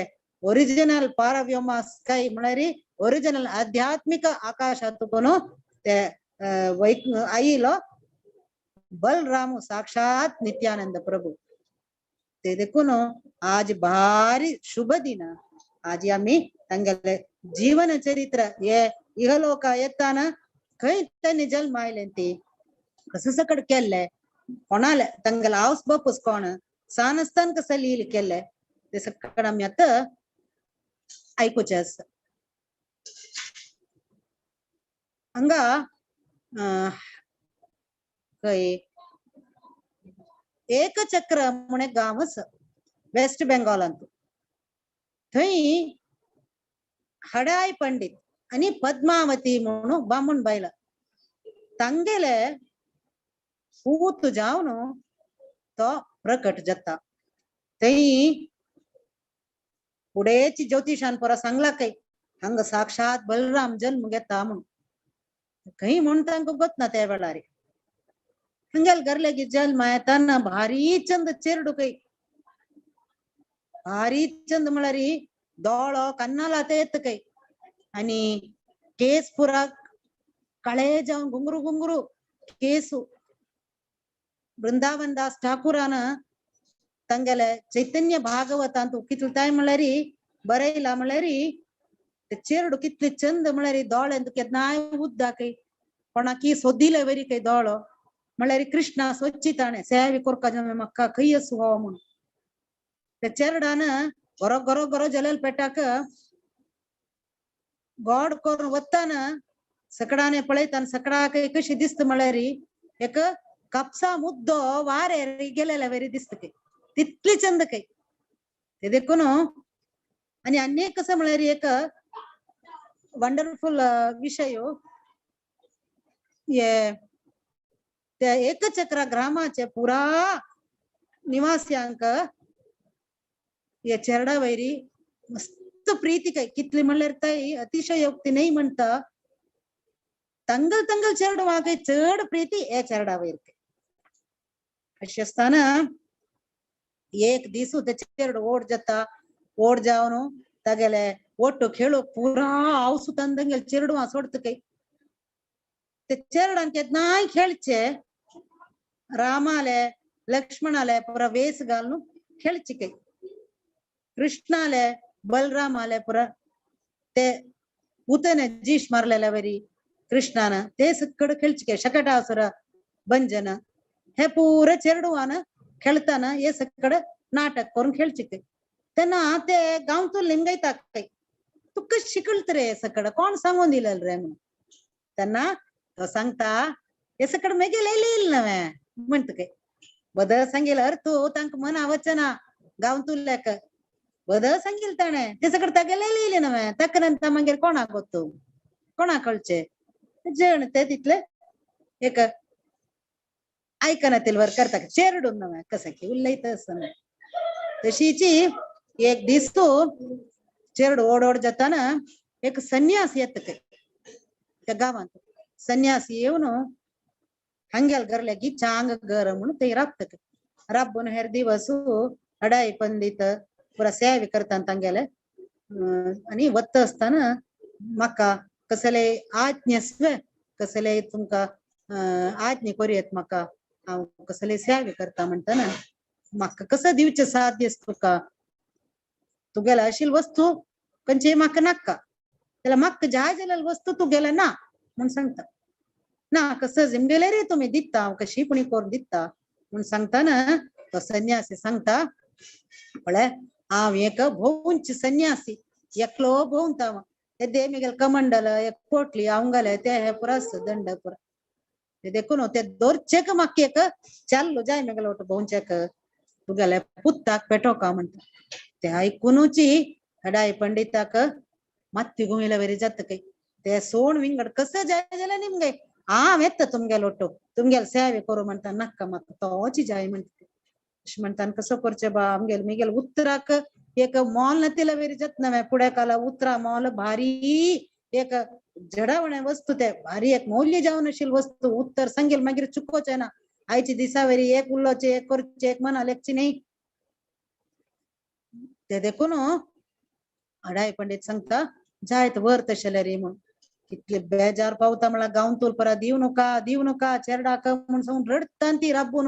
ओरिजिनल पारव्योमा स्काय म्हळ्यार ओरिजिनल आध्यात्मिक आकाशातून ते आईलो बलरामू साक्षात नित्यानंद प्रभु ते देखून आज भारी शुभ दिन आज आम्ही तांगेले जीवन चरित्र ये इहलोक येताना खंय त्यांनी जल्म आयले ती कसं सकट केल्ले कोणाले तांगेले हाऊस बापूस कोण सानस्तान कसं लील केले ते सकट आम्ही आता ऐकूचे आसा हांगा खंय एकचक्र म्हण एक गांव आसा वेस्ट बेंगॉलांत थंय हडाय पंडित आणि पद्मावती म्हणून बामण बायला तांगेले पूत जावन तो प्रकट जाता थंय फुडेची ज्योतिषान परा सांगला काय हांगा साक्षात बलराम जन्म घेता म्हणून खंय म्हण तांकां गोत ना त्या वेळार हंगेल गरलेगी जन्म येताना भारी चंद चेरडू काही भारी चंद म्हळ्यार दोळो कन्नाला येत काही आणि केस पुरा कळे जावन घुंगरू घुंगरू केसू वृंदावन दास ठाकुरान तांगेले चैतन्य भागवतांतू कितले म्हळ्यार बरयला म्हळ्यार ते चेरडू कितले चंद म्हळ्यार दोळ्यांत केन्नाय उद्दा काही कोणाकी सोदिले वरी काही दोळो म्हळ्यार कृष्णा स्वच्छिताणे सेवे कोरका म्हाका खंय सुवाव म्हणून ते चेरडान गरो गरो गरो जलेल पेटाक गोड करून वताना सकडाने पळयताना सकडाक कशी दिसता म्हळ्यार एक कापसा मुद्दो वारे गेलेला वेरी दिसता काही तितली चंद काही ते देखून आणि अनेक कसं म्हळ्यार एक वंडरफुल विषय ये त्या एकचक्र ग्रामाचे पुरा निवासियांक या चेरडा वैरी मस्त प्रीती काय कितली म्हणल्यार ताई अतिशयोक्ती नाही म्हणता तंगल तंगल चेरडू वागे चड प्रीती या चेरडा वैर अशें आसतना एक दीस ते चेरडू ओड जाता ओड जावन तागेले ओट्टू खेळू पुरा आवसू तंदंगेल चेरडू सोडता काही ते चेरडान केन्नाय खेळचे रामाले लक्ष्मणाले पुरा वेस घालून खेळचे काही कृष्णाले बलरामाले पुरा ते उतने जीश मारलेले वरी कृष्णान ते सकड खेळचे शकटासुर भंजन हे पुरे चेरडूवान खेळताना हे सकड नाटक करून खेळचे काही तेन्ना ते गांवतून लिंगयता काही तुका शिकलत रे सकड कोण सांगून दिलेलं रे म्हणून तेन्ना तो सांगता हे सकड मेगे येईल नव्हे म्हणत काय बद सांगेल अर्थ तांक मना वचना गावन तुल्याक बद सांगेल ताणे ते सकड तागेले येईल नव्हे तಕ್ಕನಂತ मंगेर कोणा ಗೊತ್ತು कोणा कळचे जण ते तिथले एक ऐकनातील वर करता चेरडून नव्हे कसं की उल्लईत असं तशीची एक दिसतो चेरड ओढ जाताना एक संन्यास येत काय त्या गावात संन्यासी येऊन हंग्याल गरल्या चांग गर म्हणून ते राबत राबून हेर दिवस अडाई पंडित पुरा सेवे करतात तांगेले आणि वत्त असताना म्हाका कसले आज्ञे कसले तुमका आज्ञे करूयेत म्हाका हांव कसले सेवे करता म्हणताना म्हाका कसं दिवचे साध्य तुका तुगेला अशील वस्तू खंयची म्हाका नाका त्याला म्हाका जाय जाल्यार वस्तू तुगेला ना म्हणून सांगता ना कसं जिमगेले रे तुम्ही दिता हांव कशी पुणी करून दिता म्हणून सांगताना तो संन्यासी सांगता पळय हांव एक भोवंची संन्यासी एकलो भोवता ते दे मिगेल कमंडल एक पोटली अवंगले ते हे पुरास दंड पुरा ते देखून ते दोरचेक म्हाका एक चाललो जाय मिगेल ओट भोवचेक तुगेले पुत्ताक पेटोका म्हणटा ते ऐकूनची हडाई पंडिताक मत्ती घुमिला वेरी जात काही ते सोण विंगड कसं जाय जाल्यार निमगे हांव येता तुमगेलो ओटो तुमगेल सेवे करू म्हणटा नाका म्हाका तोची जाय म्हणटा म्हणताना कसं करचे बा आमगेल मिगेल उत्तराक एक मॉल नतीला वेरी जात नव्हे पुढे काला उतरा मॉल भारी एक जडावणे वस्तू ते भारी एक मौल्य जावन अशील वस्तू उत्तर सांगेल मागीर चुकोचे ना आयची दिसावेरी एक उल्लोचे एक करचे एक मना लेखची नाही ते देखून अडाई पंडित सांगता जायत वर तशेले रे म्हणून कितले बेजार पावता म्हळ्यार गांव तोल परा दिव नका चेरडाक म्हणून सांगून रडता ती राबून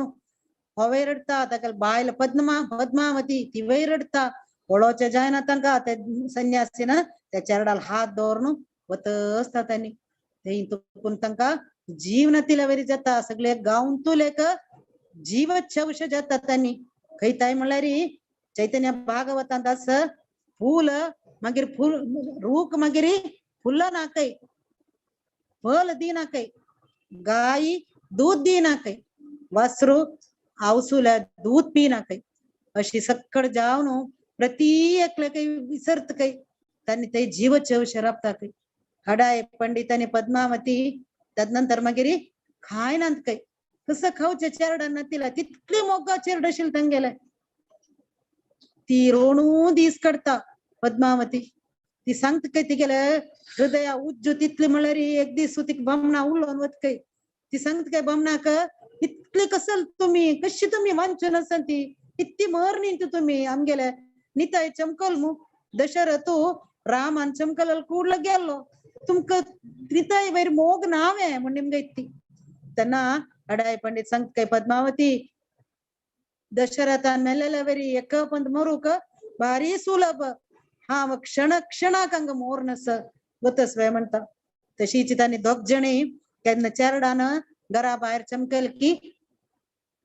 हवे रडता ताका बायल पद्मावती ती वय रडता पळोवचे जायना तांकां ते संन्यासीन त्या चेरडाल हात दवरून वत असता त्यांनी ते तुकून तांकां जीव नतीला वेरी जाता सगळे गांव तुल एक जीवच शवश जाता त्यांनी खंयताय म्हळ्यार चैतन्य भागवतांत आस फूल मागीर फूल रूख मागीर फुल्ल नाकय फल दिनाकय गाय दूध दिनाकय वासरू आवसूला दूध पिनाकय अशी सक्कड जावन प्रति एकले काही विसरत काही त्यांनी ते जीवच शराबता हडाय पंडितांनी पद्मावती तदनंतर मागीर खायनात काही कसं खाऊचे चेरडांना तिला तितली मोगा चेरड असेल तांगेले ती रोणू दीस काढता पद्मावती ती सांगत काय ती गेले हृदया उज्जू तितली म्हळ्यार एक दीस ती बामणा उलोन वत काही ती सांगत काय बामणाक इतली कसल तुम्ही कशी तुम्ही वांचन असन ती इतकी मरणी तुम्ही आमगेले निताय चमकल मु दशरथो रामान चमकल कूडला गेलो तुमक निताय वैर मोग नावे म्हण निमगे इत्ती त्यांना अडाय पंडित सांगत काय पद्मावती दशरथान मेलेल्या वेरी एक पंत मरूक भारी सुलभ हा मग क्षणाक हंग मोरनस गोतस्वे म्हणता तशीच त्यांनी दोग जणी त्यांना चेरडान घरा बाहेर चमकेल की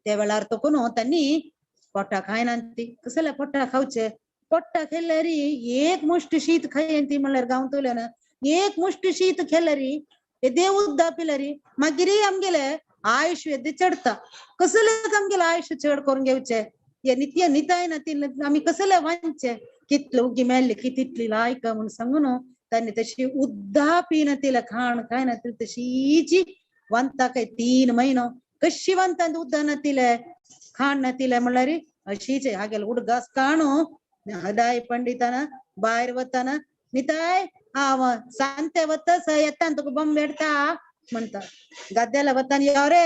त्या वेळार तकून त्यांनी पोटा खायना ती कसले पोटा खावचे पोटा खेळल्यार एक मुष्टी शीत खायन ती म्हणल्यार गांव तुल्यान एक मुष्टी शीत खेळल्यार हे देव दापिल्यार मागीर आमगेले आयुष्य चढता कसले आमगेले आयुष्य चढ करून घेवचे हे नित्य निताय ना ती आम्ही कसले वांचे कितले उगी मेल्ले की तितली लायक म्हणून सांगून त्यांनी तशी उद्दापीन तिला खाण खायना ती तशीची वंता काय 3 महिनो कशी वंता उद्दा न तिले खाण न तिले म्हणल्यार अशीच हागेल उडगास काणू हदाय पंडितान बाहेर वताना निताय हांव सांते वतस येता तुका बॉम्ब बेडता म्हणता गद्द्याला वताना यो रे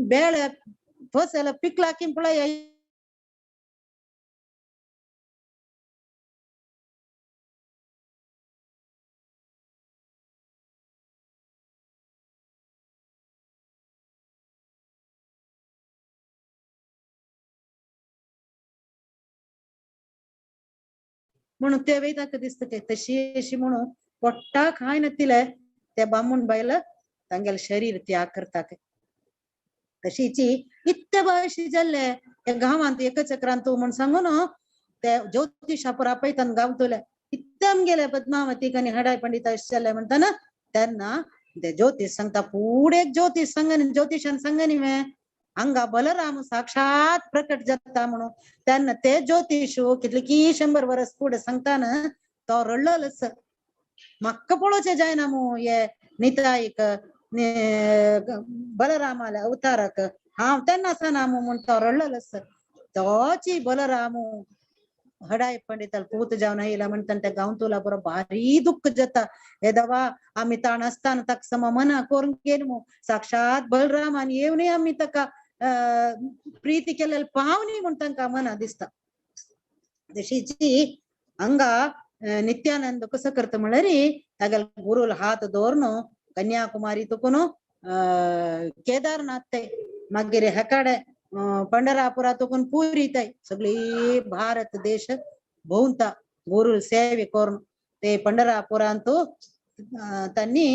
बेळ फसला पिकला की पळय म्हणून ते वेदाक दिसत काय तशी अशी म्हणून पोट्टा खाय नतिले त्या बामून बायल तांगेल शरीर त्याग करता काय तशीची इतके बयशी जाल्ले त्या गावांत एक चक्रांत म्हण सांगून ते ज्योतिषापर आपयतान गावतले इतम गेले पद्मावतीक आनी हडाय पंडित जाल्ले म्हणताना त्यांना ते ज्योतिष सांगता पुढे ज्योतिष ज्योतिषान सांगणी मे अंगा बलराम साक्षात प्रकट जाता म्हणून त्यांना ते ज्योतिष कितले की 100 वर्ष पुढे सांगताना तो रडलंच मक्क पळोचे जायना मू ये निताईक बलरामाला अवतारक हा त्यांना सनामू म्हणतो रडलंच तोची बलरामू हडाय पंडिताल पूत जाऊन येला म्हणतात त्या गाऊन तुला बरं भारी दुःख जाता हे दवा आम्ही ताण असताना तक सम मना करून गेलो मग साक्षात बलराम आणि येऊ नये आम्ही तका प्रीती केलेलं पाहुणी म्हणतात का मना दिसता जशीची अंगा नित्यानंद कसं करतं म्हणलं रे त्यागल गुरुल हात दोरनो कन्याकुमारी तुकुनो केदारनाथ ते मागेरे हकाडे पंढरापुरा तुकून पुरी ताई सगळी भारत देश भोवता गुरु सेवे करून ते पंढरापुरांतू त्यांनी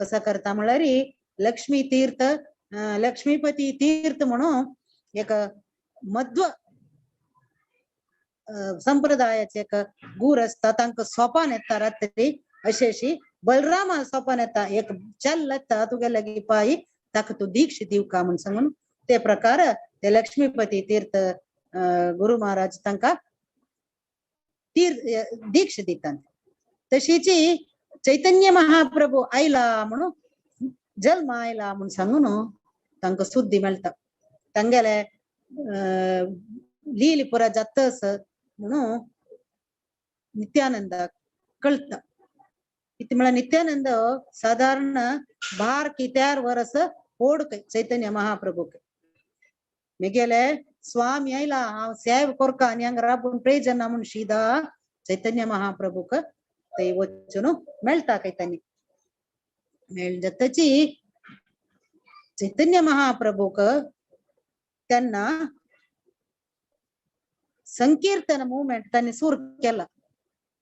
कसं करता म्हणलं रे लक्ष्मी तीर्थ लक्ष्मीपती तीर्थ म्हणून एक मध्व संप्रदायाचे एक गुर असता तांका सोपान येता रात्री अशेशी बलरामा सोपान येता एक चल येता तुगे लगी पायी ताका तू दीक्ष दिव का म्हणून सांगून ते प्रकार ते लक्ष्मीपती तीर्थ गुरु महाराज तांका दीक्ष दितात तशीची चैतन्य महाप्रभू आयला म्हणून जन्म आयला म्हणून सांगून तांका सुद्धी मिळता तांगेले लीलीपुरा जातस म्हणून नित्यानंद कळत इथे मला नित्यानंद साधारण 12 की 13 वर्ष ओढक चैतन्य महाप्रभू मी गेले स्वामी आयला हांव सेव कोरका आनी हांगा राबून प्रेजन म्हणून सीधा चैतन्य महाप्रभूक ते वचून मेळता काही त्यांनी मेळ जाताची चैतन्य महाप्रभूक त्यांना संकीर्तन मुवमेंट त्यांनी सुरू केला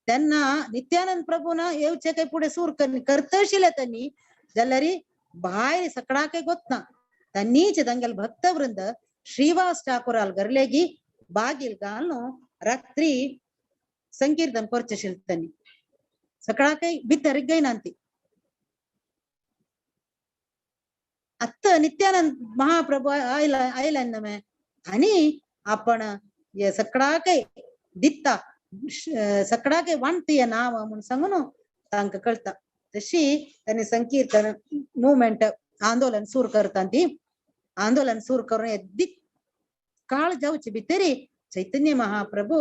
त्यांना नित्यानंद प्रभूना येवचे काही पुढे सुरू करतशिले त्यांनी जाल्यारी भायर सकडा काही गोतना त्यांनीच तांगेल भक्तवृंद श्रीवास ठाकुराल गरलेगी बागिल घालून रात्री संकीर्तन करचेशिल त्यांनी सकडा काही भितर गैनांती आता नित्यानंद महाप्रभू आयला नमे आणि आपण ये सकडा काही दित्ता सकडा काही वाणतीय नाव म्हणून सांगून तांका कळता तशी त्यांनी संकीर्तन मुवमेंट आंदोलन सुरू करता ती आंदोलन सुरू करून दिक काळ जाऊची भितरी चैतन्य महाप्रभू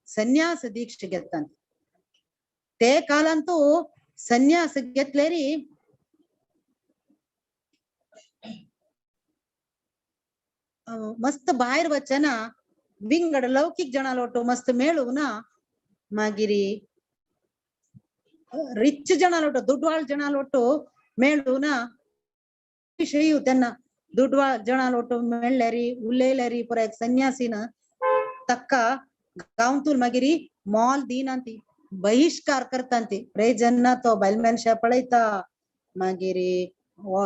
संन्यास दीक्ष घेतात ते कालांतू संन्यास घेतलेरी मस्त बाहेर वचना विंगड लौकिक जनालोटो मस्त मेळू ना मागिरी रिच जनालोटो दुड्वाळ जनालोटो मेळू ना विषयी त्यांना दुड्वाळ जनालोटो मेळल्यारी उल्लेल्यारी पुरा एक संन्यासीन तक्का गांवतून मागिरी मॉल दिनांती बहिष्कार करतांती प्रेजन्ना तो बायलमॅनशा पळयता मागिरी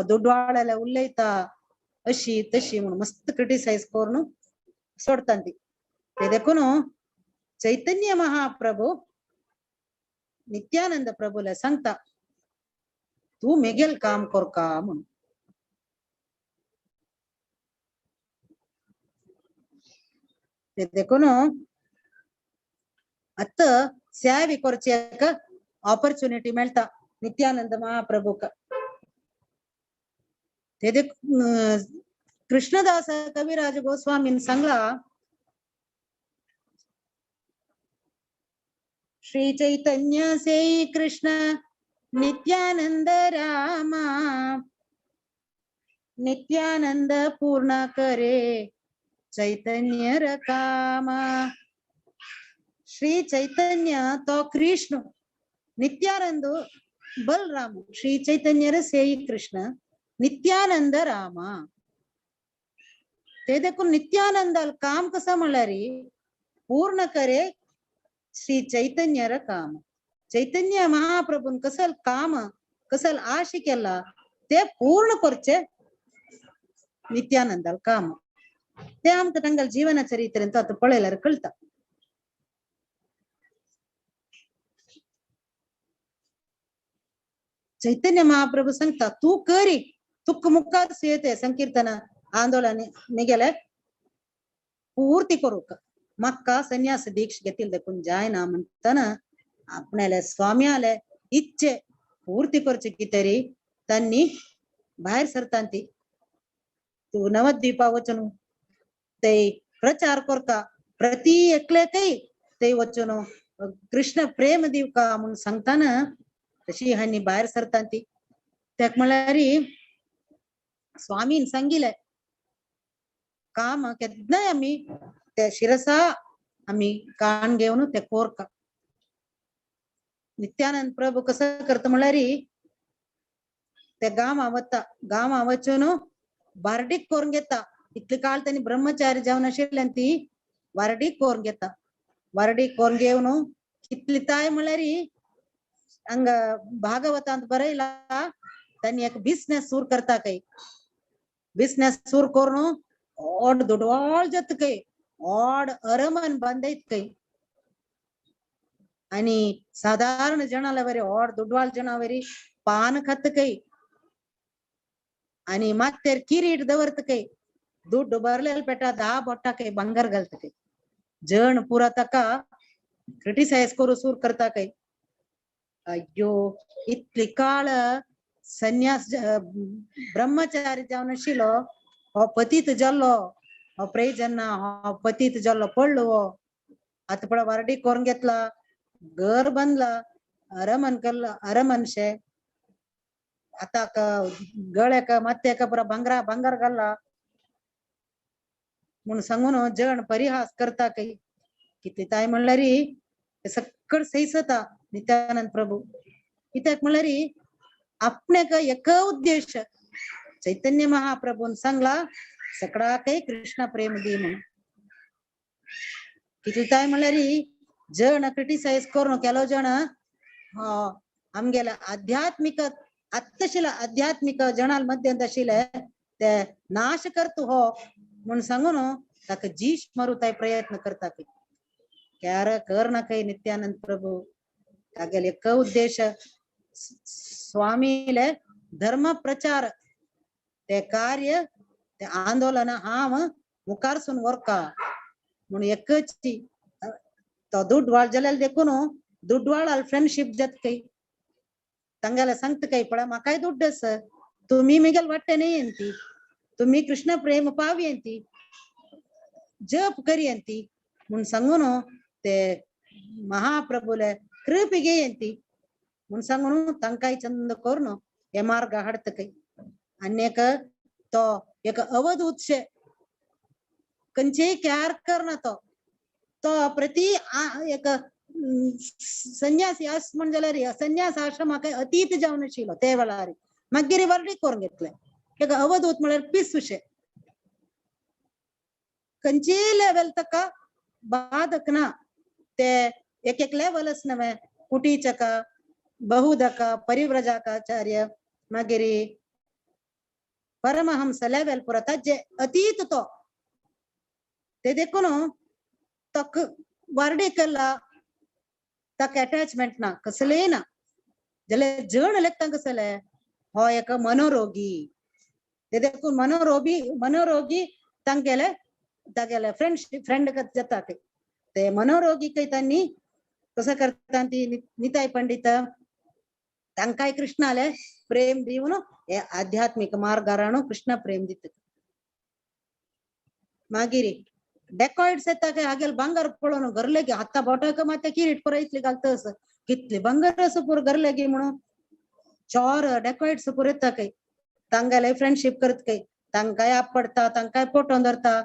दुड्वाळ्याला उल्लयता अशी तशी म्हणून मस्त क्रिटिसाइज करून सोडतांती ते देखून चैतन्य महाप्रभू नित्यानंद प्रभूला सांगता तू मेगेल काम कर का म्हणून ते देखून आता सेवे करची एक ऑपॉर्च्युनिटी मिळता नित्यानंद महाप्रभूक ते देख कृष्णदास कविराज गोस्वामीन सांगला श्री चैतन्य से कृष्ण नित्यानंद रामा नित्यानंद पूर्ण करे चैतन्य रकामा श्री चैतन्य तो कृष्ण नित्यानंद बलराम श्री चैतन्य से कृष्ण नित्यानंद रामा ते देखून नित्यानंदाल काम कसं म्हणल्यारी पूर्ण करे श्री चैतन्य काम चैतन्य महाप्रभून कसल काम कसल आशे केला ते पूर्ण करचे नित्यानंदाल काम ते आमचं तांगल जीवन चरित्रेंत आता पळयल्यार कळता चैतन्य महाप्रभू सांगता तू करी तुक मुखात येते संकीर्तन आंदोलन निघेले पूर्ती करू मक्का संन्यास दीक्ष घेतील देखून जाय ना म्हणताना आपल्याला स्वामी आले इच्छे पूर्ती करचे की तरी त्यांनी बाहेर सरतांती तू नवद्वीपा वचन ते प्रचार करता प्रति एकले काही ते वचन कृष्ण प्रेम देव का म्हणून सांगताना तशी ह्यांनी बाहेर सरतांती त्याक म्हळ्यारी स्वामीन सांगितलंय काम केन्नाय आम्ही त्या शिरसा आम्ही कान घेऊन ते कोरका नित्यानंद प्रभू कसं करत म्हळ्यारी ते गाम आवचून वारडीक करून घेता इतले काळ त्यांनी ब्रह्मचारी जाऊन आशिल्ल्यान ती वारडीक करून घेता वारडीक करून घेऊन कितली ताय म्हळ्यारी हंग भागवतांत बरयला त्यांनी एक बिझनेस सुरू करता काही बिझनेस सुरू करून ओड दुडवाळ जात काही ओड अरमन बांधत काही आणि साधारण जनाला वरी ओड दुडवाळ जनावरी पान खात काही आणि मातेर किरीट दवरत काही दूध भरलेल पेटा 10 बोटा काही बंगार घालत काही जण पुरा तका क्रिटिसाइज करू सुरू करता काही अय्यो इतली काळ संन्यास ब्रह्मचारी जावन आशिल्लो हो पतीत जाल्लो हो प्रेजन्ना हो पतीत जाल्लो पडलो आता पळय वारडी करून घेतला घर बांधला अरमन केलं अरमनशे आता गळ्याक मत्याक पुरा बंगार घालला म्हणून सांगून जण परिहास करता काही किती ताय म्हणल्यारी सकड सैसता नित्यानंद प्रभू कित्याक म्हणल्यारी आपणेक एक उद्देश चैतन्य महाप्रभून सांगला सकडा काही कृष्ण प्रेम दी म्हणून किती ताय म्हणल्यारी जण क्रिटिसाइज करून केलो जण आमगेला आध्यात्मिक आत्तशिला आध्यात्मिक जनाल मध्ये आशिले ते नाश करतो हो म्हणून सांगून ताका जीश मारूताय प्रयत्न करता काही क्यार कर ना काही नित्यानंद प्रभू तागेले एक उद्देश स्वामीले धर्म प्रचार ते कार्य ते आंदोलन हाव मुखारसून वर्का म्हणून एकच तो दुडवाळ जलेल देखून दुडवाळ फ्रेंडशिप जात काही तंगाला सांगत काही पळा म्हाकाय दुड्डस तुम्ही मिगेल वाटते नाही अंती तुम्ही कृष्ण प्रेम पावी अंती जप करी अंती म्हणून सांगून ते महाप्रभूले कृपिगे अंती म्हणून सांगून तंकाय चंद करून हे मार्ग हाडत काही अन्यक तो एक अवधूत शे कंचे क्यार करना तो प्रति एक संन्यासी आस म्हण जाल्यार संन्यास आश्रम काही अतीत जावन आशिल्लो ते वेळार मागीर वर्डी करून घेतले एक अवधूत म्हळ्यार पिसूशे खंयचे लेवल तका बाधक ना ते एक लेवल नवे कुटीचक बहुदक परिव्रजकाचार्य मागीर परमहंस लेवल पुरा ताजे अतीत तो ते देखून तक वारडी केला तक अटॅचमेंट ना कसले ना जाल्यार जण लेखता कसले हो एक मनोरोगी ते देखून मनोरोगी तागेले फ्रेंड जाता ते मनोरोगी काही त्यांनी कसं करता ती निताय पंडित तांकाय कृष्णाले प्रेम दिवन हे आध्यात्मिक मार्गाराणू कृष्ण प्रेम दित मागीर डेकॉइड्स येता काय हागेल बंगार पळोवन गरलेगे हाता बोटाक माते किरीट परयतली घालतस कितले बंगार असो पुर गरलेगे म्हणून 4 डेकॉइड्स पुर येता काय तांगेले फ्रेंडशिप करत काय तांकाय आपडता तांकाय पोटोन धरता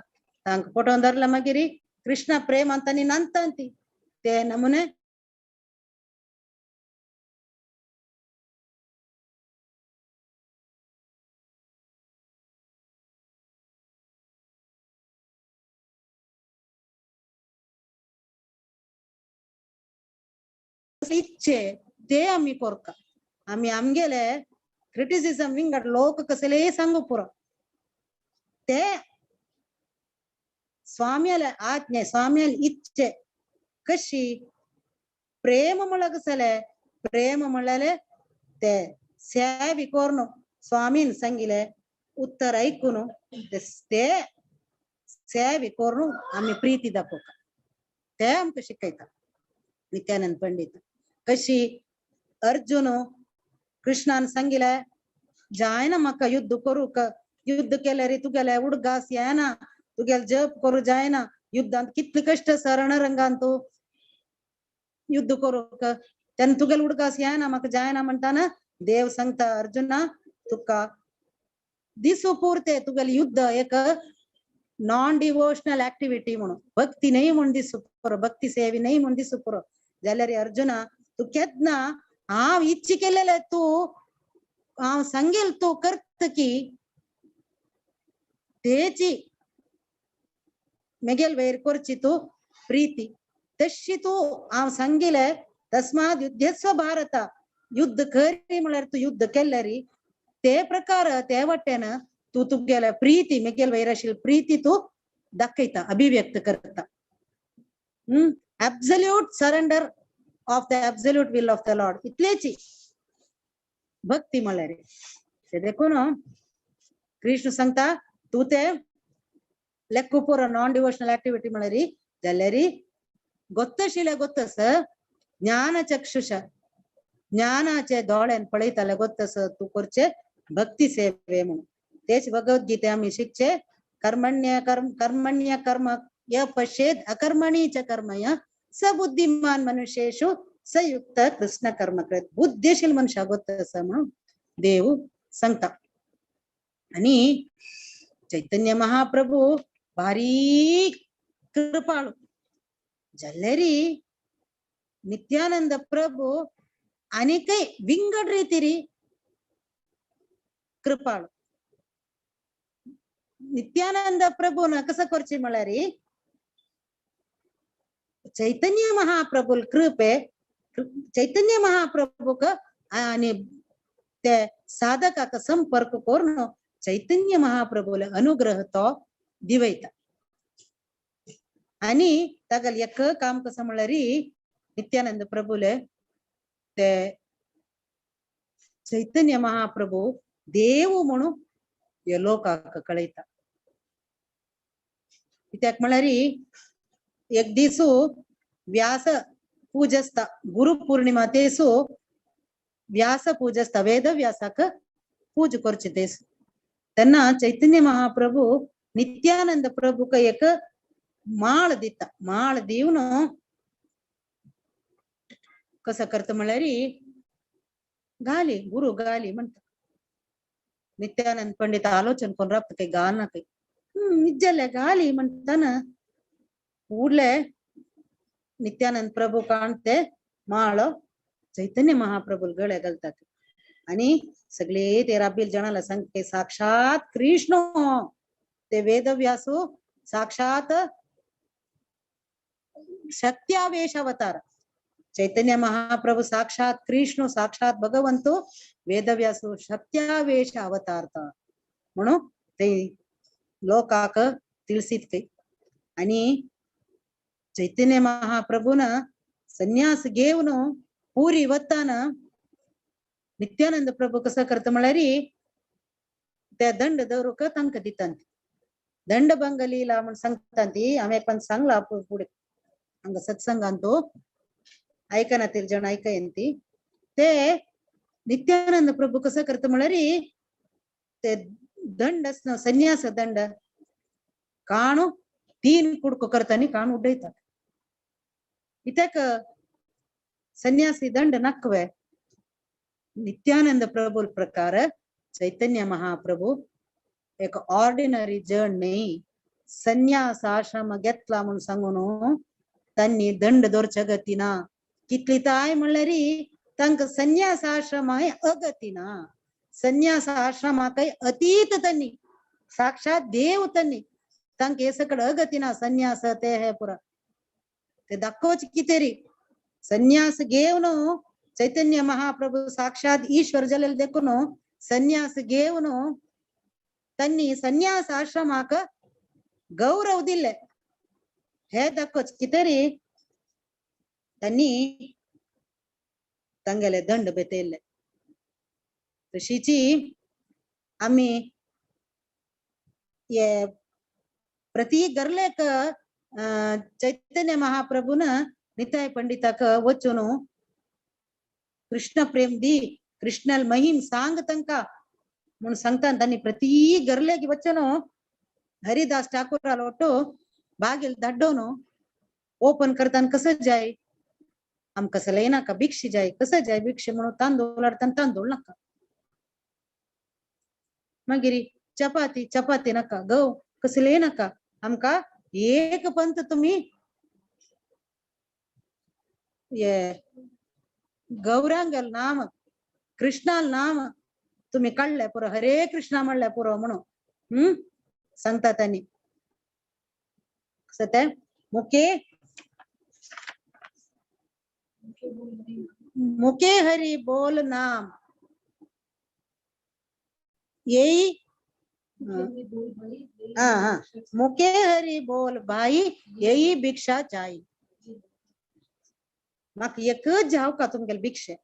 तांकां पोटोन धरला मागीर कृष्ण प्रेम अंतानी नंतांती ते नमुने इच्छे ते आम्ही कोरका आम्ही आमगेले क्रिटिसिझम विंगड लोक कसले सांगू पुरो ते स्वाम्याला आज्ञे स्वाम्याला इच्छे कशी प्रेम म्हणला कसले प्रेम म्हणले ते सॅवी कोरनो स्वामीन सांगिले उत्तर ऐकून ते सॅवी कोरनो आम्ही प्रीती दाखवता ते आमकां शिकयता नित्यानंद पंडित कशी अर्जुन कृष्णान सांगिले जायना म्हाका युद्ध करूक युद्ध केले रे तुगेले उडगास येना तुगेले जप करू जायना युद्धांत कितले कष्ट रणरंगांत तू युद्ध करूक त्यान तुगेले उडगास येना म्हाका जायना म्हणटाना देव सांगता अर्जुना तुका दिसू पुरते तुगेले युद्ध एक नॉन डिवोशनल ऍक्टिव्हिटी म्हणून भक्ती नाही म्हणून दिसू पुरो भक्ती सेवी नाही म्हणून दिसू पुरो जाल्यार अर्जुना तू केदना हांव इच्छी केलेले तू हांव सांगेल तू करत की तेची मेगेल वैर करची तू प्रीती तशी तू हांव सांगिले तस्मात युद्धस्व भारत युद्ध खरी म्हळ्यार तू युद्ध केले री ते प्रकार ते वाटेन तू तुगेले प्रीती मेगेल वैर आशिल्ली प्रीती तू दाखयता अभिव्यक्त करता absolute surrender of the absolute will of the lord इतलेची भक्ती म्हळ्यार ते देखून कृष्ण सांगता तू ते लेक्कू पुरो नॉन डिवोशनल ऍक्टिव्हिटी म्हळ्यार जाल्यार गोत्तशिले गोत्तस ज्ञान चक्षुष ज्ञानाचे दोळ्यान पळयताले गोत्तस तू करचे भक्ती सेवे म्हणून तेच भगवद्गीते आम्ही शिकचे कर्मण्य कर्म य पश्येत अकर्मणी च कर्म य सबुद्धिमान मनुष्येषु संयुक्त कृष्ण कर्म करत बुद्धीशील मनुष्य गोत्तस म्हणून देव सांगता आणि चैतन्य महाप्रभू भारी कृपाळू जल्लेरी नित्यानंद प्रभू आणि काही विंगड रीतीरी कृपाळू नित्यानंद प्रभून कसं करची म्हळ्यार चैतन्य महाप्रभू कृपे चैतन्य महाप्रभूक आणि ते साधकाक संपर्क करून चैतन्य महाप्रभूले अनुग्रह तो दिवयता आणि तागल एक काम कसं म्हळ्यार नित्यानंद प्रभूले ते चैतन्य महाप्रभू देव म्हणून हे लोकांक कळयता कित्याक म्हळ्यार एक दिसू व्यास पूजस्ता गुरु पौर्णिमा तेसू व्यास पूजस्ता वेद व्यासाक पूज करचे तेसू तेन्ना चैतन्य महाप्रभू नित्यानंद प्रभूक एक माळ दिता माळ दिवन कसं करता म्हळ्यार गाली गुरु गाली म्हणता नित्यानंद पंडित आलोचन करून राबता काही गाना काही निज्जले गाली म्हणताना ಕೂಡ್ಲೆ नित्यानंद प्रभू काणते माळ चैतन्य महाप्रभू गळे घालतात आणि सगळे ते राबील जणाला सांगते साक्षात कृष्ण ते वेदव्यासू साक्षात शक्त्यावेश अवतार चैतन्य महाप्रभू साक्षात कृष्ण साक्षात भगवंतु वेदव्यासू शक्त्यावेश अवतारता म्हणून ते लोकाक ತಿಳಿಸಿದ ಕೈ आणि चैतन्य महाप्रभून संन्यास घेऊन पुरी वताना नित्यानंद प्रभू कसं करता म्हळ्यार त्या दंड दवरूक तांका दितांती दंड भंग लीला म्हणून सांगतांती आम्ही पण सांगला पुढे हंग सत्संगांतू ऐकनातील जण ऐकयंती ते नित्यानंद प्रभू कसं करता म्हळ्यार ते दंड संन्यास दंड काणू 3 कुडको करतानी काणू उडयतात इत्याक सन्यासी दंड नक्वे नित्यानंद प्रभू प्रकार चैतन्य महाप्रभू एक ऑर्डिनरी जण नाही संन्यास आश्रम घेतला म्हणून सांगून त्यांनी दंड दोरच्या गतीना कितली ताय म्हणल्यार तांका संन्यास आश्रम आहे अगतीना संन्यास आश्रमाक अतीत त्यांनी साक्षात देव त्यांनी तांका हे सकड अगतीना संन्यास ते हे पुरा ते दाखवच कितेरी संन्यास घेवन चैतन्य महाप्रभू साक्षात ईश्वर जलेल देखून संन्यास घेवन त्यांनी संन्यास आश्रमाक गौरव दिले हे दाखवच कितेरी त्यांनी तांगेले दंड बेतयले तशीची आम्ही ये प्रति गरलेक चैतन्य महाप्रभुन निताय पंडितक वचुनु कृष्ण प्रेम दी कृष्णल महिम सांग तंका म्हणून सांगता त्यांनी प्रति गरलेक वचनो हरिदास ठाकूर लोटो बागिल दड्डोनो ओपन करताना कसं जाय आम कसं लय नका भिक्षी जाय कसं जाय भिक्षे म्हणून तांदूळ लाडताना तांदूळ नका मगिरी चपाती चपाती नका गहू कसं लय नका आमका एक पंत तुम्ही ये गौरांगल नाम कृष्णाल नाम तुम्ही काढलाय पुरं हरे कृष्णा म्हणलाय पुरं म्हणून सांगता त्यांनी कसं ते मुके हरी बोल नाम यही मुके हरी बोल भाई यही भिक्षा चाहिए मग एकच जाव का तुमगे भिक्षे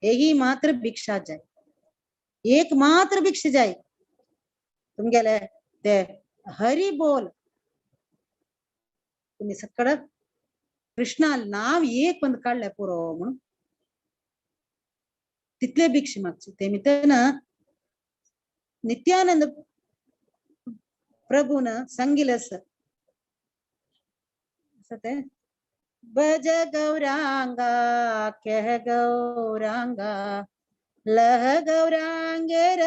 यही मात्र भिक्षा जाय एक मात्र भिक्षा जाय तुमगेले ते हरी बोल तुम्ही सगळं कृष्णाल नाव एक पण काढलंय पुरं म्हणून तिथले भिक्षे मागचे ते मी नित्यानंद प्रभुन संगिलस ते भज गौरांगा कह गौरांगा लह गौरांगेर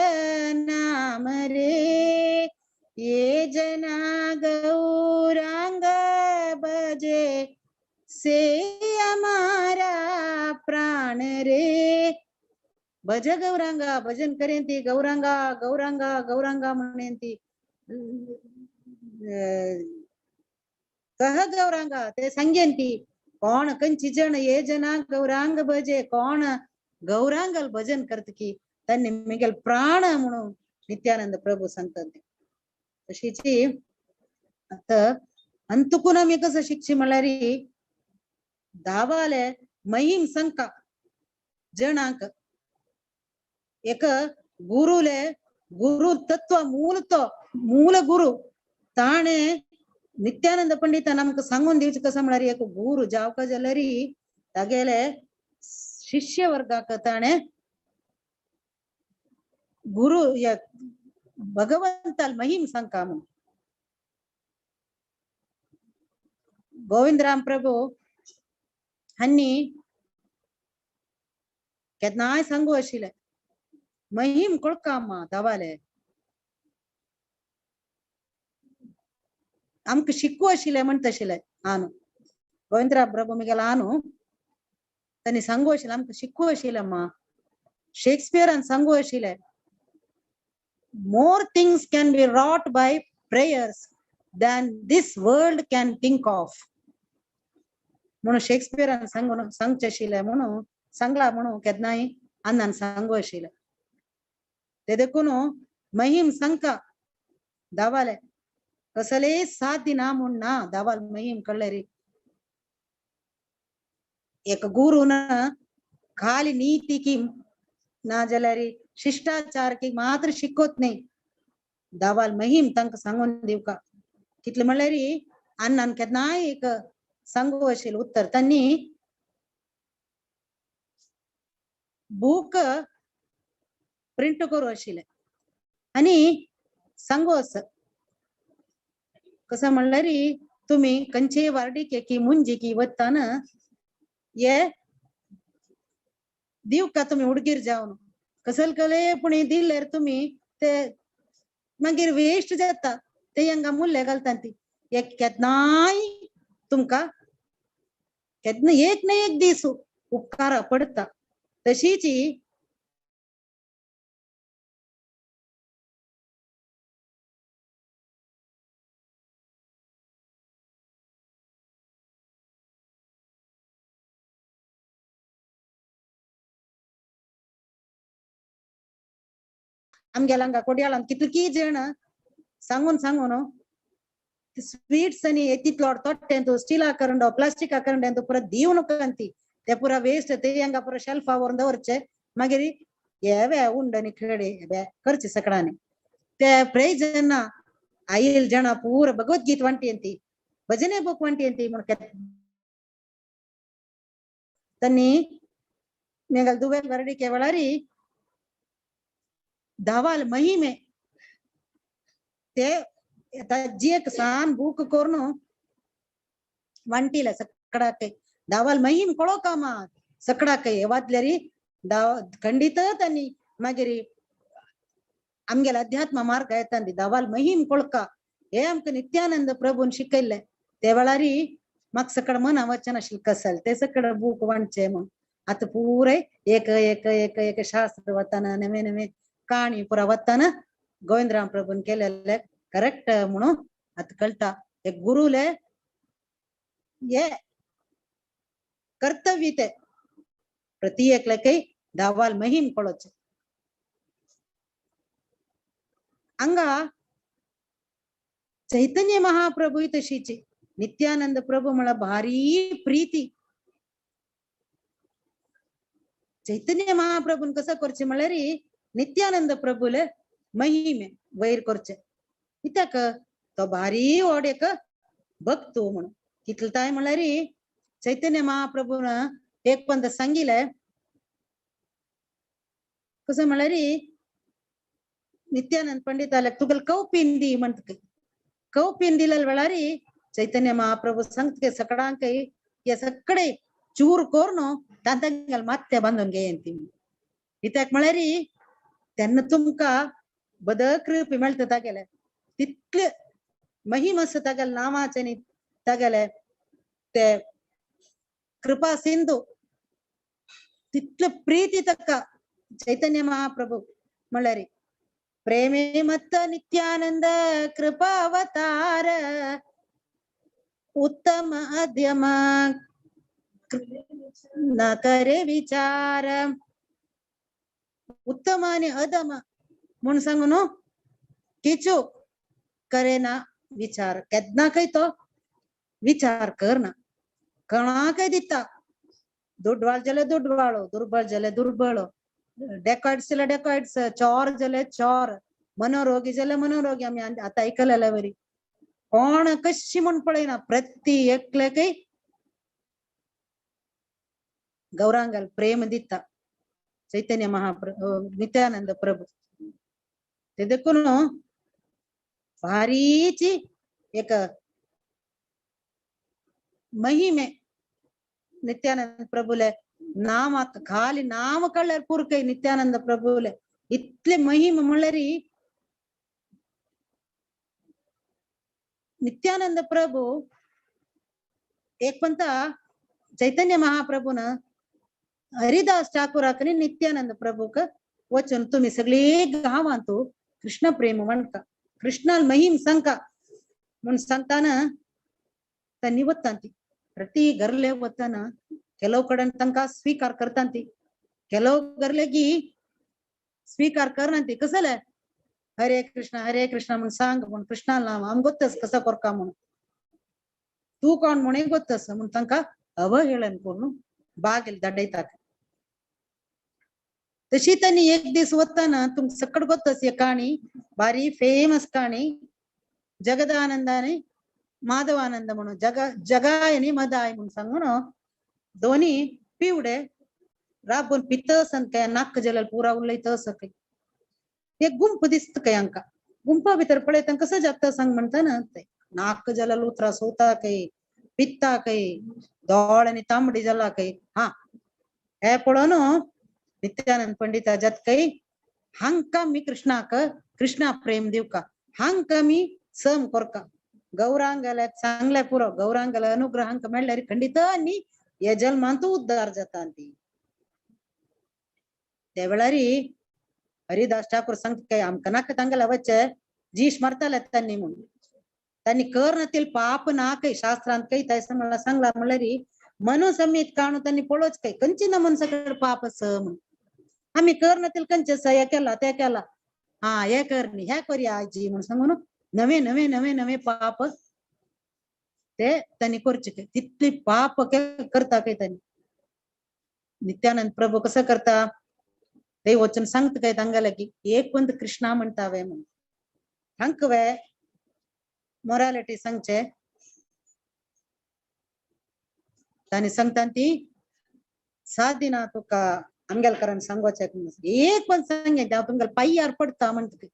नाम रे ये जना गौरांग बजे से हमारा प्राण रे भज गौरांगा भजन करेन ती गौरांगा गौरांगा गौरांगा म्हणेन ती कह गौरांगा ते संगेन ती कौन कंची जन ये जना गौरांग भजे कौन गौरांगल भजन करत की त्यांनी मिगेल प्राण म्हणून नित्यानंद प्रभू सांगतात तशीची आता अंतकुना मी कसं शिक्षी मलारी दावाले महिम संका जनांक एक गुरुले गुरु तत्व मूल गुरु ताणे नित्यानंद पंडित नमक सांगून दिवच कसं म्हणारी एक गुरु जावका जलरी तागेले शिष्य वर्गाक ताणे गुरु या भगवंताल महिम संका म्हणून गोविंदराम प्रभु हन्नी केदनाय सांगू आशिले महिम कोळकाम्मा दवाले आमक शिकू आशिले म्हणतशिले आनु गोविंदराम प्रभु मिगेल आनु तनी सांगू आशिले आमक शिकू आशिलेम्मा शेक्सपियरान सांगू आशिले more things can be wrought by prayers than this world can think of म्हणून शेक्सपियरान सांगून सांगचे आशिले म्हणून सांगला म्हणून केदनाय अन्नान सांगू आशिले ते देखून महिम संका दावाले कसले साथ ना म्हणून ना दावाल महिम कळले रे एक गुरु ना खाली नीति की ना जलारी शिष्टाचार की मात्र शिकवत नाही दावाल महिम तंक सांगून देव का कितले म्हणल्यारी अन्नान केदनाय एक सांगू असेल उत्तर त्यांनी बुक प्रिंट करू आशिले आणि सांगू असं कसं म्हणल्यारी तुम्ही कंचे वारडी की मुंजी की वत्तान ये दिव का तुम्ही उडगीर जाऊन कसल कले पुणे दिल्लेर तुम्ही ते मागीर वेस्ट जाता ते हांगा मूल्य घालता ती एक केदनाय तुमका केदना एक ना एक दीस उपकार पडता तशीची आमगेलांगा कोड्याळान कितकी जण सांगून स्वीट्स आणि एतितलो तोट्टे स्टील करंडो प्लास्टिक करंडो पुरा दीव नका ते पुरा वेस्ट ते हंगा पुरा शेल्फावर दवरचे मागीर येवे उंडनी खेडे बे करची सकडाने ते प्रयोजन आईल जन पूर भगवद्गीत వంటి अंती भजने बुक వంటి अंती तन्नी नेगल दुबे वरडी केवळारी धावाल महिमे ते तज्जियक सान बुक कोरनो వంటిల सकडाके धावाल महिम कोळो कामा सकडाके वादलेरी खंडित त्यांनी मागेरी आमगेला अध्यात्म मार्ग येतांदी धावाल महिम कोळका हे आमक नित्यानंद प्रभून शिकयले ते वेळारी मग सकड मन वचन शिकसल ते सकड बूक वांचे मग आता पुरे एक एक एक एक शास्त्र वताना नवे नवे कहाणी पुरा वताना गोविंदराम प्रभून केलेले करेक्ट म्हणून आता कळता एक गुरुले ये कर्तव्य ते प्रति एक लके धावाल महिम कोळोचे अंगा चैतन्य महाप्रभू तशीची नित्यानंद प्रभू मला भारी प्रीती चैतन्य महाप्रभून कसं करचे म्हळ्यारी नित्यानंद प्रभूले महिमे वैर करचे इतक तो भारी ओडेक बघतो म्हणून कितलं ताय म्हळ्यारी चैतन्य महाप्रभून एक पंत सांगिले कसं म्हळ्यारी नित्यानंद पंडिताला तुगल कौपिंदी म्हणत कौपिंदीला वेळारी चैतन्य महाप्रभू सांगते सकडांक या सकडे चूर कोरनो तांतंगल मात्या बांधून घेयंती इत्याक म्हळ्यारी त्यांना तुमका बद कृपे मेळत तागेले तितले महिमस तागेल नामाचे नी तागेले ते कृपा सिंधू तितले प्रीती तक्का चैतन्य महाप्रभू म्हळ्यारी प्रेमे मत्त नित्यानंद कृपावतार उत्तम अध्यम न करे विचार उत्तम आणि अधम म्हणून सांगू नो किचू करे ना विचार केदना काही तो विचार कर ना कणा काही दिता दुडवाळ जले दुडवाळो दुर्बळ जले दुर्बळ डेकॉइड्स जले डेकॉइड्स चोर जले चोर मनोरोगी जले मनोरोगी आम्ही आता ऐकलेलं वरी कोण कशी म्हण पळेना प्रति एकले काही गौरांगल प्रेम दिता चैतन्य महाप्रभू नित्यानंद प्रभू ते देखून भारीची एक महिमे नित्यानंद प्रभूले नाम खाली नाम कळल्यार पुरकय नित्यानंद प्रभूले इतले महिम म्हणल्यारी नित्यानंद प्रभू एक पंत चैतन्य महाप्रभून हरिदास ठाकूराकनी नित्यानंद प्रभूक वचन तुम्ही सगळे गावांतू कृष्ण प्रेम म्हणका कृष्णाल महिम सांका म्हणून सांगताना त्यांनी वत्तांती प्रति घरले वताना ಕೆಲವು ಕಡೆ तंका स्वीकार करतांती ಕೆಲವು घरलेगी स्वीकार करनांती कसले हरे कृष्ण म्हणून सांग म्हणून कृष्णाला नाम आम गोत्तस कसा कोरका म्हणून तू कोण म्हणे गोत्तस म्हणून तंका अवहेळन करून बागेल दड्डयतात तशी त्यांनी एक दिवस वताना तुम सकड गोत्तस हे कहाणी भारी फेमस कहाणी जगदानंदाने माधवानंद म्हणून जगायनी मदाय म्हणून सांगून दोन्ही पिवडे राबून पितस काय नाक जलल पुरा उलयतस काही एक गुंप दिसत काही अंका गुंपा भितर पडे कसं जागत सांग म्हणता ना ते नाक जलल उतरा सोता काही पित्ता काही दौड आणि तांबडी जला काही हा हे पडून नित्यानंद पंडिता जत काही हांका मी कृष्णा प्रेम देऊ का हांका मी सम कोरका गौरांगला चांगल्या पुरो गौरांगला अनुग्रह हांका मेळल्यार खंडित आणि या जन्मांतू उद्धार जातांती त्या वेळारी हरिदास ठाकूर सांगत काय आमका नाक तांगला वच्चे जीश मरताले त्यांनी म्हणून त्यांनी कर्णातील पाप ना काही शास्त्रांत काही त्यास मला सांगला म्हळ्यारी मनुसमीत काणू त्यांनी पळोच काही कंची न मनसाकडे पापच म्हणून आम्ही कर्णातील कंचस या केला त्या केला हा हे करणी ह्या करी आजी म्हणून सांगून नवे नवे नवे नवे पाप ते त्यांनी करचे काही तितली पाप करता काही त्यांनी नित्यानंद प्रभू कसं करता ते वचन सांगत काय तांगाला की एक पंत कृष्णा म्हणतावे म्हणून हंकवे मोरालिटी सांगचे तानी सांगता ती साधिना तुका अंगेलकरांनी सांगवायचं एक पण सांगे त्या तुमकां पायी पडता म्हणते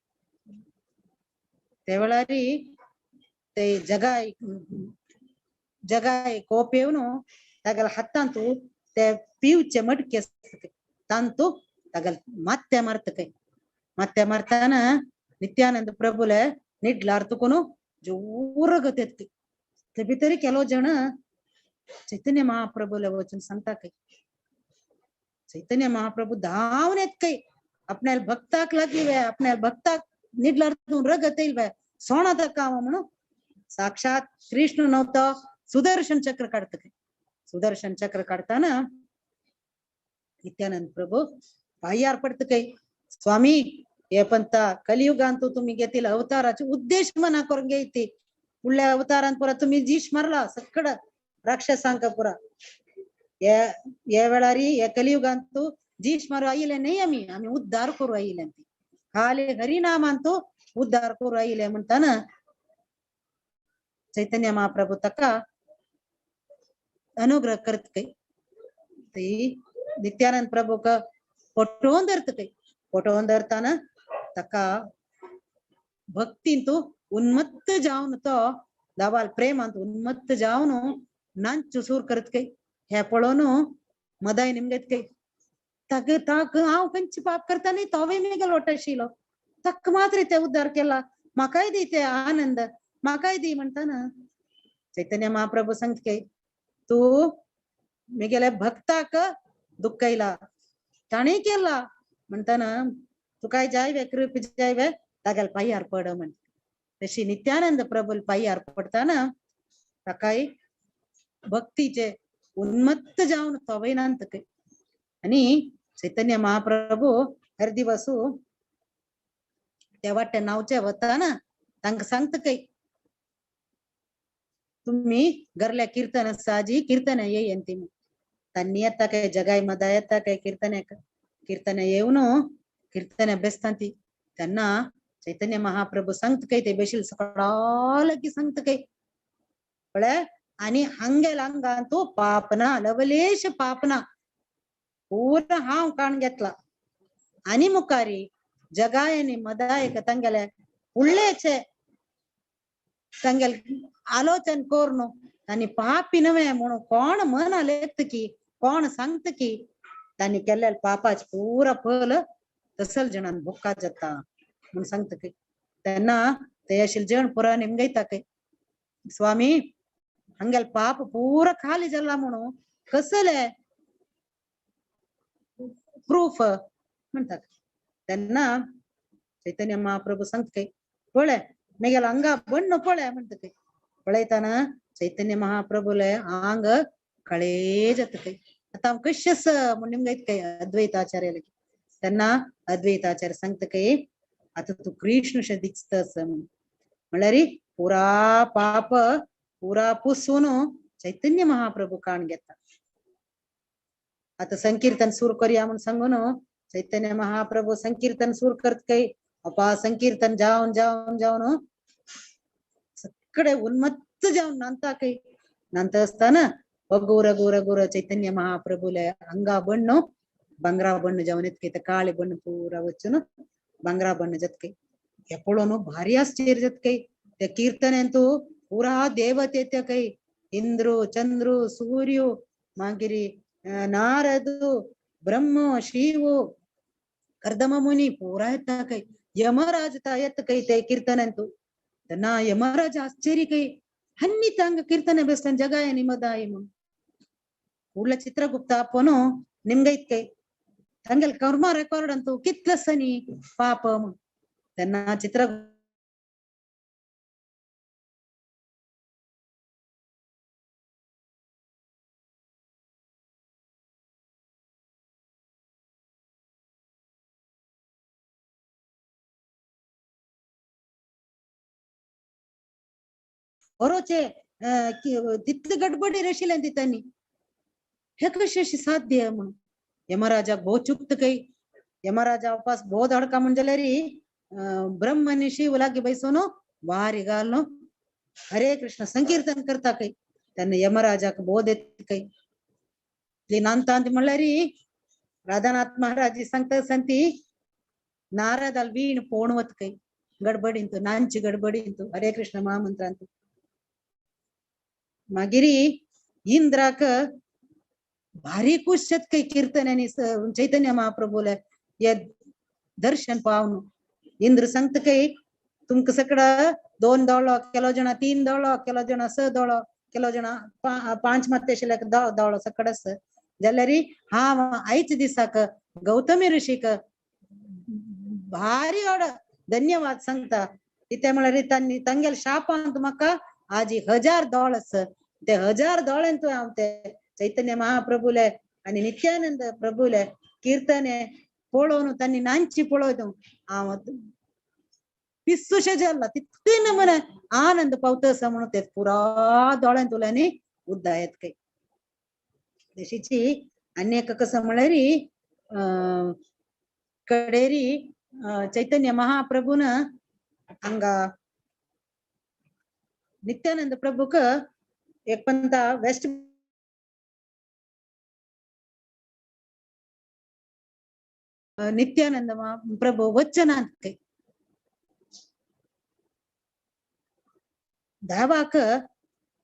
त्यावेळा ते जगाय कोप येऊन तगल हत्तांतू ते पिवचे मटके तांतू तगल ಮತ್ತೆ ಮರ್ತಾನ ನಿತ್ಯಾನಂದ ಪ್ರಭುಲೆ ನಿಡ್ಲಾರ್ತುಕೊನು ಜೋರಗತ್ತೆ ಬಿತ್ತರಿ ಕೆಲವು ಜನ चैतन्य महाप्रभूला वचन सांगता काही चैतन्य महाप्रभू धावून येत काही आपल्याला भक्ताक लागली वे आपल्याला भक्ताक निडलार्थून रगत येईल वे सोनाचा काम म्हणून साक्षात कृष्ण नव्हतं सुदर्शन चक्र काढत काही सुदर्शन चक्र काढताना नित्यानंद प्रभू पायार पडत काही स्वामी हे पंत कलियुगांतू तुम्ही घेतील अवताराचे उद्देश मना करून घ्यायचे पुढल्या अवतारांपुरा तुम्ही जीश मारला सगळं राक्षसांक पुरा या वेळारी या कलियुगांतू जीश मारू आईले नाही आम्ही उद्धार करू आईले खाली हरिनाम आणतो उद्धार करू आईले म्हणताना चैतन्य महाप्रभू तका अनुग्रह करत काही नित्यानंद प्रभू का पटवून धरत काही पटवून धरताना तका भक्तींतू उन्मत्त जाऊन तो दाबाल प्रेमांत उन्मत्त जाऊन नांचू सूर करत काही हे पळोन मदाय निमगत काही तक ताक हांव खंयची पाप करता नाही तोवे मेगल वाटशिलो तक मात्र ते उद्धार केला म्हाकाय दी ते आनंद म्हाकाय दी म्हणताना चैतन्य महाप्रभू सांगत काही तू मेगेले भक्ताक दुःखयला ताणे केला म्हणताना तू काय जायवे कृप जायवे तागेल पायार पड म्हण तशी नित्यानंद प्रभू पायार पडताना ताकाय भक्तीचे उन्मत्त जाऊन तवयनांत काही आणि चैतन्य महाप्रभू हर दिवसू त्या वाट्या नावच्या वताना तांका सांगत काही तुम्ही गरल्या कीर्तन साजी कीर्तन येयंती तन्नी येता काय जगाय मदा येता काय कीर्तन येऊन कीर्तन बेसतांती त्यांना चैतन्य महाप्रभू सांगत काही ते बेशील सकाळ की सांगत काही बळे आणि हंगेल अंगांतू पापना लवलेश पापना पूर्ण हाव काण घेतला आणि मुखारी जगायनी मदायक ತಂಗಲೆ उळ्ळेचे ತಂಗल आलोचन कोरनो तानी पापिनवे म्हणून कोण मन लेत की कोण सांगत की तानी केलेल्या पापाच पूरा फल तसल जणांना भुक्का जाता म्हणून सांगत की त्यांना तयाशील जण पुरा निमगैता काही स्वामी हंगेल पाप पूरा खाली झाला म्हणून कसले प्रूफ म्हणतात त्यांना चैतन्य महाप्रभू सांगत काही पळे मेगेला अंगा बಣ್ಣ पळे म्हणत काही पळयताना चैतन्य महाप्रभूले अंग कळे जात काही आता कशस निमगैत काही अद्वैताचार्याला त्यांना अद्वैताचार्य सांगत काही आता तू कृष्ण दिसतस म्हणल्यार पुरा पाप पुरा पुसून चैतन्य महाप्रभू काण घेता आता संकीर्तन सूर करूया म्हणून सांगून चैतन्य महाप्रभू संकीर्तन सूर करत काही अपा संकीर्तन जाऊन जाऊन जाऊन सगळे उन्मत्त जाऊन नांदता काही नांदत असताना गोर गोर गोर चैतन्य महाप्रभूले अंगा बಣ್ಣ ಬಂಗಾರ ಬಣ್ಣ जाऊन येत काही काळे बಣ್ಣ पूरा वचून ಬಂಗಾರ बಣ್ಣ जत काही एपळोनो भारी आश्चर्य जत काही त्या कीर्तनेंतू पुरा देवते येत्या काही इंद्रो चंद्रो सूर्यो मागिरी नारदो ब्रह्म शिवो कर्दम मुनी पुरा येता काही यमराज येत काही ते कीर्तनेंतू त्यांना यमराज आश्चर्य काही हन्नी तांग कीर्तने बेसताना जगाय निमदाय म्हणून पुढला चित्रगुप्त आपण निमगैत काही ತಂಗಲ್ ಕರ್ಮ ರೆಕಾರ್ಡ್ ಅಂತೂ ಕಿತ್ಲಸನಿ ಪಾಪ त्यांना चित्र बरोचे तिथली गडबडी रेशील त्यांनी हे कशी साध्य म्हणून यमराजा भो चुकत काही ಯಮರಾಜ ವಾಪಸ್ ಬೋದ್ ಹಡ್ಕ ಮುಂಜಾನೆ ಬ್ರಹ್ಮನಿ ಶಿವಲಾಗಿ ಬೈಸೋನು ವಾರಿಗಾಲ್ನು हरे कृष्ण संकीर्तन करता काही त्यांना यमराजाक बोध येत काही नांतांत म्हणल्यारी राधानाथ महाराज सांगता संती नारदाल वीण पोणवत काही गडबडींतू नांची गडबडींतू हरे कृष्ण महामंत्रांतू मागिरी इंद्राक भारी कुशत काही कीर्तनाने चैतन्य महाप्रभूला या दर्शन पावनु इंद्र सांगत काही तुमक सगळं 2 दौळ केलो जण 3 दौळ केलो जण 6 दौळ केलो जण 5 मत्ते शिल्लक दौळ सकडस जल्लरी हा आईच दिसाक गौतमी ऋषीक भारी ओढ धन्यवाद सांगता इथे म्हळ्यार त्यांनी तांगेल शापांत म्हाका आजी 1000 दौळस ते 1000 दौळेंतू हांव ते चैतन्य महाप्रभूले आणि नित्यानंद प्रभूले कीर्तने पळोवन त्यांनी नांची पळोयतो हांव पिस्सुशे जाला तितके नमने आनंद पावतस म्हणून ते पुरा दोळ्यान तुल्यानी उद्दायत काही देशीची अनेक कसं म्हळ्यारी कडेरी चैतन्य महाप्रभून हंगा नित्यानंद प्रभूक एक पंता वेस्ट नित्यानंद प्रभू वचनांत काही दावाक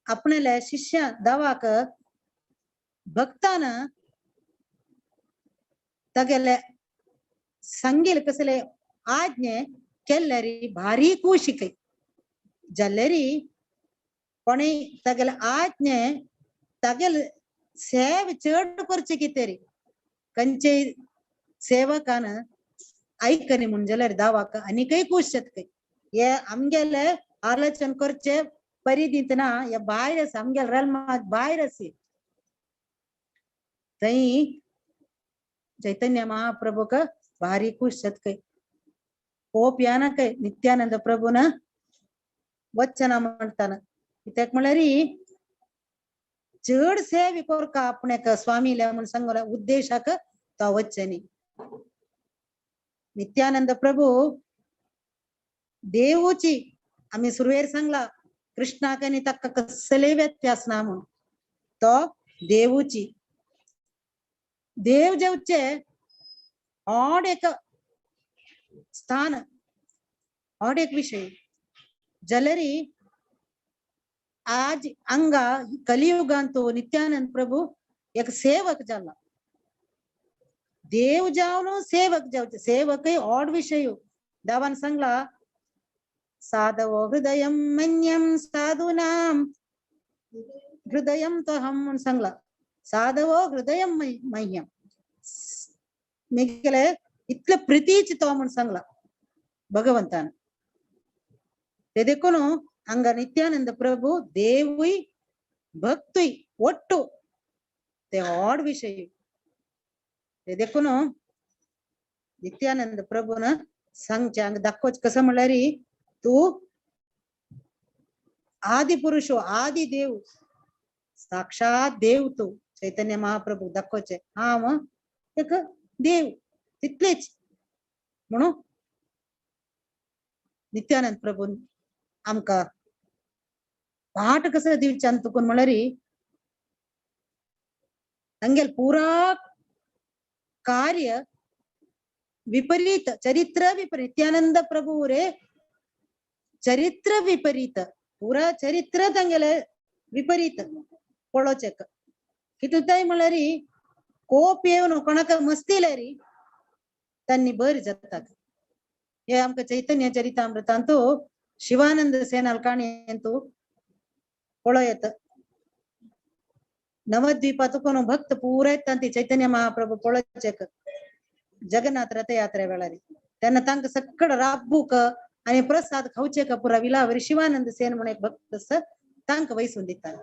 आपणेले शिष्य दावाक भक्तान तगेले संगील कसले आज्ञे केल्लेरी भारी खुशी काही जल्लेरी कोणी तगेले आज्ञे तगेल सेव चड करचे कितेरी कंचे सेवकान ऐकनी म्हण जाल्यार दावाक आनीकय खुश काही हे आमगेले आलोचन करचे परिदीत ना या भायर आमगेल रल्मात भायर आसी थंय चैतन्य महाप्रभूक भारी खुश काही पोप याना काही नित्यानंद प्रभून वचना म्हणताना कित्याक म्हळ्यार चड सेवे कोरका आपणेक स्वामीले म्हण सांगला उद्देशाक तो वचनी नित्यानंद प्रभू देवूची आम्ही सुरवेर सांगला कृष्णाक आणि ताका कसले व्यत्यास ना म्हणून तो देवूची देव जेवचे ओड एक स्थान ओड एक विषय जलरी आज अंगा कलियुगांतो नित्यानंद प्रभू एक सेवक जाला देव जावनो सेवक जावचे सेवकय ओड विषय दावान सांगला साधवो हृदयं मन्यं साधूनां हृदयं तोहं सांगला साधवो हृदयं मह्यं मिगले इतले प्रीतीच तो म्हण सांगला भगवंतान ते देखून हंग नित्यानंद प्रभू देवुय भक्तुय ಒಟ್ಟು ते ओड विषय ते देखून नित्यानंद प्रभून सांगचे हंग दाखोवच कसं म्हळ्यार तू आदि पुरुष आदि देव साक्षात देव तू चैतन्य महाप्रभू दाखोवचे हांव एक देव तितलेच म्हणून नित्यानंद प्रभून आमका पाठ कसं दिवच्यान तुकून म्हळ्यार हंगेल पुरा कार्य विपरीत चरित्र विपरीत नित्यानंद प्रभू रे चरित्र विपरीत पुरा चरित्र तंगेले विपरीत पळोचेक कितुताय म्हळ्यार कोप येवन कोणाक मस्तीलेरी तांनी बरी जातात हे आमकां चैतन्य चरितामृतांतू शिवानंद सेनाल काणयेंतू पळयत नवद्वीपातून भक्त पुरा येतात चैतन्य महाप्रभू पळोचेक जगन्नाथ रथयात्रे वेळारी तेन्ना तांकां सकड राबूक आणि प्रसाद खावचेक पुरा विलावरी शिवानंद सेन म्हणून एक भक्त तांकां वयसून दितात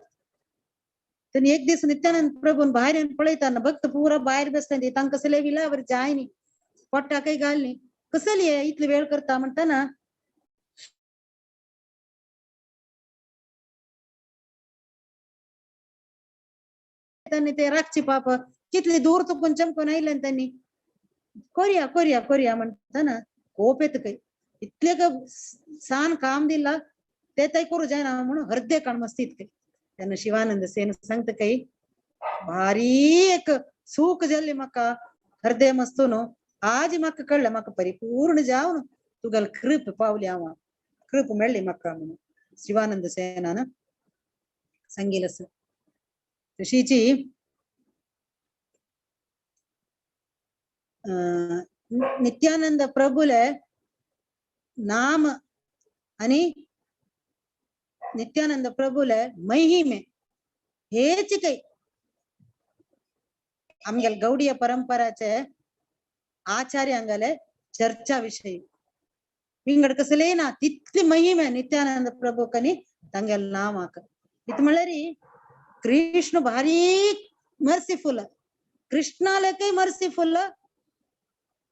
त्यांनी एक दिवस नित्यानंद प्रभून भायर पळयताना भक्त पुरा भायर बसता तांकां कसले विलावरी जायनी पोट्टा काही घालनी कसली इतली वेळ करता म्हणटाना त्यांनी ते राखची पाप कितली दूर तुकून चमकून आयले त्यांनी करूया करूया करूया म्हणताना कोप येत काही इतले का सान काम दिला ते तय करू जाय ना म्हणून हृदय काण मस्त इतके त्यांना शिवानंद सेन सांगत काही भारी एक सुख जल्ले म्हाका हृदय मस्तो नो आज म्हाका कळलं म्हाका परिपूर्ण जावन तुगल कृप पावली हांव कृप मेळ्ळी म्हाका म्हणून शिवानंद सेनान सांगितलं असं तशीची नित्यानंद प्रभुले नाम आणि नित्यानंद प्रभुले महिमे हेच काही आमगेल गौडीय परंपराचे आचार्यांगले चर्चा विषय विंगड कसले ना तितली महिमे नित्यानंद प्रभू कनी तांगेल नामाक इत म्हळ्यारी कृष्ण भारी मर्सीफुल कृष्णाले काही मर्सीफुल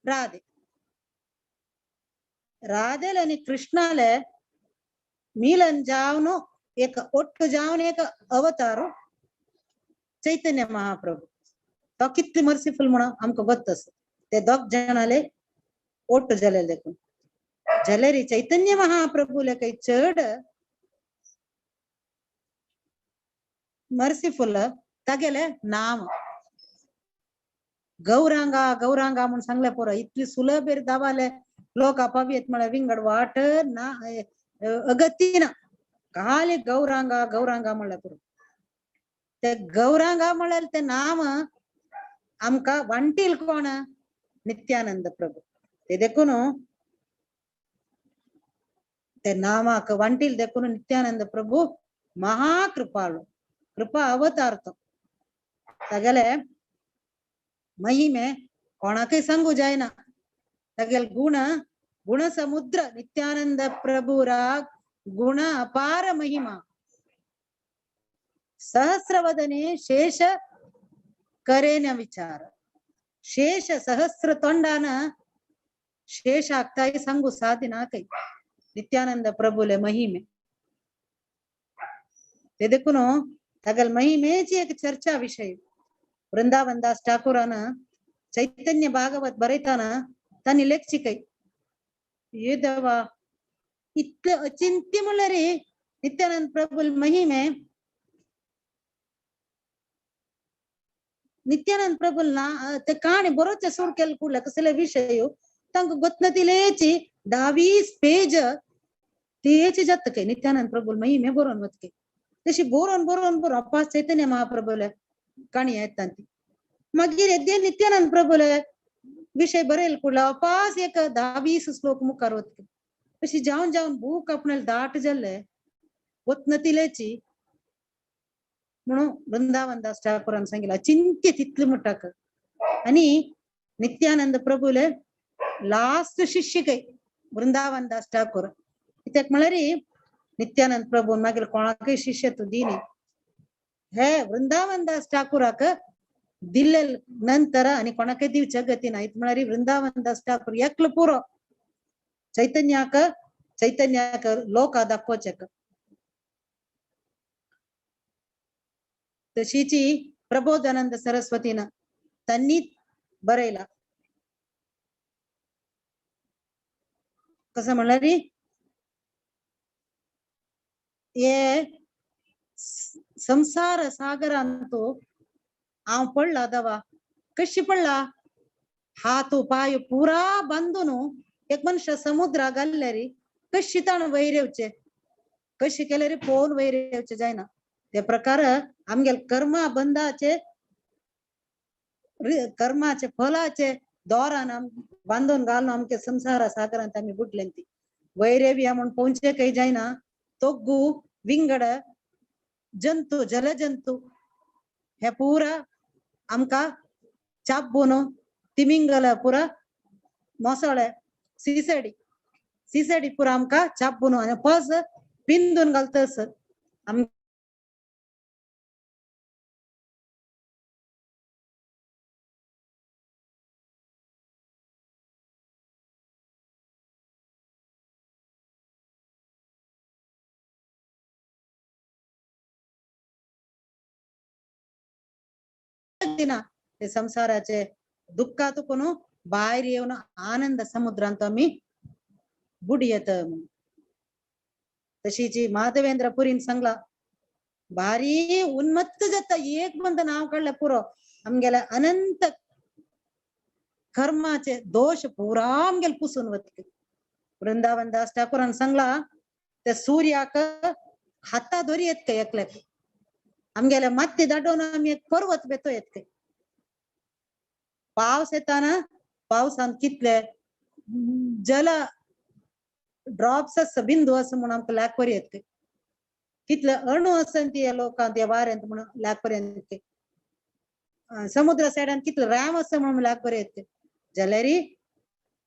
राधे राधेले आणि कृष्णाले मिलन जावन एक ಒಟ್ಟು जावन एक अवतार चैतन्य महाप्रभू तो कितली मर्सीफुल म्हणून आमकां गोत्तस ते दोग जणाले ಒಟ್ಟು जलेले देखून जलेरी चैतन्य महाप्रभूले काही चड मर्सीफुल तागेले नाम गौरांगा गौरांगा म्हणून सांगले पोर इतली सुलभ दावाले लोक अपवियत म्हळ्यार विंगड वाट ना अगतीना खाली गौरांगा गौरांगा म्हणल्यार पुरो ते गौरांगा म्हळ्यार ते नाम आमका वांटील कोण नित्यानंद प्रभू ते देखून ते नामाक वांटील देखून नित्यानंद प्रभू महाकृपाळू कृपा अवतार तो तागेले महिमे कोणाकय सांगू जायना तागेल गुण गुण समुद्र नित्यानंद प्रभुरा गुण अपार महिमा सहस्रवदने शेष करेन विचार शेष सहस्र तोंडान शेष ಆಗ್ತಾಯಿ सांगू साधिना काही नित्यानंद प्रभुले महिमे ते देखून तागेल महिमेची एक चर्चा विषय वृंदावन दास ठाकूरान चैतन्य भागवत बरयताना तांणी लेखची काही ये देवा इतले अचिंत्य म्हणल्यार नित्यानंद प्रभुल महिमे नित्यानंद प्रभुल ना ते काणी बरोच सुरू केले कुडले कसले विषय तांकां गोतनतिलेची 20 पेज तेच जात काही नित्यानंद प्रभुल महिमे बरोवन वतके तशी बरोवन बरोवन बरोवन अपास चैतन्य महाप्रभुले काणी येतात ती मागीर येदे नित्यानंद प्रभुले विषय बरयल कुडला अपास एक 10-20 श्लोक मुखार वतके तशी जावन जावन भूक आपणाले दाट जाल्ले वतनतिलेची म्हणून वृंदावन दास ठाकूरान सांगितलं चिंत्य तितले मुठाक आणि नित्यानंद प्रभुले लास्ट शिष्य काही वृंदावन दास ठाकूर कित्याक म्हळ्यार नित्यानंद प्रभू मागीर कोणाकय शिष्यत्व दिनी हे वृंदावन दास ठाकूराक दिल्ले नंतर आणि कोणाकय दिवचे गती ना इत म्हळ्यार वृंदावन दास ठाकूर एकलो पुरो चैतन्याक लोक दाखोवचेक तशीची प्रबोधानंद सरस्वतीन त्यांनी बरयला कसं म्हणल्यार ये संसार सागरांतू हांव पडला दवा कशी पडला हात पाय पुरा बांधून एक मनुष्य समुद्रा घाल्ल्यारी कशी ताण वयर येवचे कशी केल्यारी पोवन वयर येवचे जायना ते प्रकार आमगेल कर्मा बंधाचे कर्माचे फलाचे दोरान बांधून घालून आमके संसार सागरांत आम्ही बुडले ती वैरेवी म्हणून पोवचे काही जायना तोग्गू विंगड जंतू जलजंतू हे पुरा आमका चाबून तिमिंगल पुरा मोसळे सिसडी पुरा आमका चाबून आणि पस पिंदून घालतस ते संसाराचे दुःखातून बाहेर येऊन आनंद समुद्रांत आम्ही बुडी येत. तशीची माधवेंद्र पुरीन सांगला भारी उन्मत्त जात एक बंद नाव काढलं पुरं आमगेला अनंत कर्माचे दोष पुरा आमगेल पुसून वतके. वृंदावन दास ठाकूरान सांगला त्या सूर्याक हाता दोरी येत काय एकल्याक आमगेला माती दाडवून आम्ही एक पर्वत बेतो येत काय. पावस येताना पावसान कितले जल ड्रॉप्स असं बिंदू असं म्हणून आमकां लॅकवर येत कितले अणू असं ती लोकांक त्या वाऱ्यांत म्हणून लॅकपर्यंत समुद्र सायडान कितले राम असं म्हणून लॅकवर येत जाल्यारी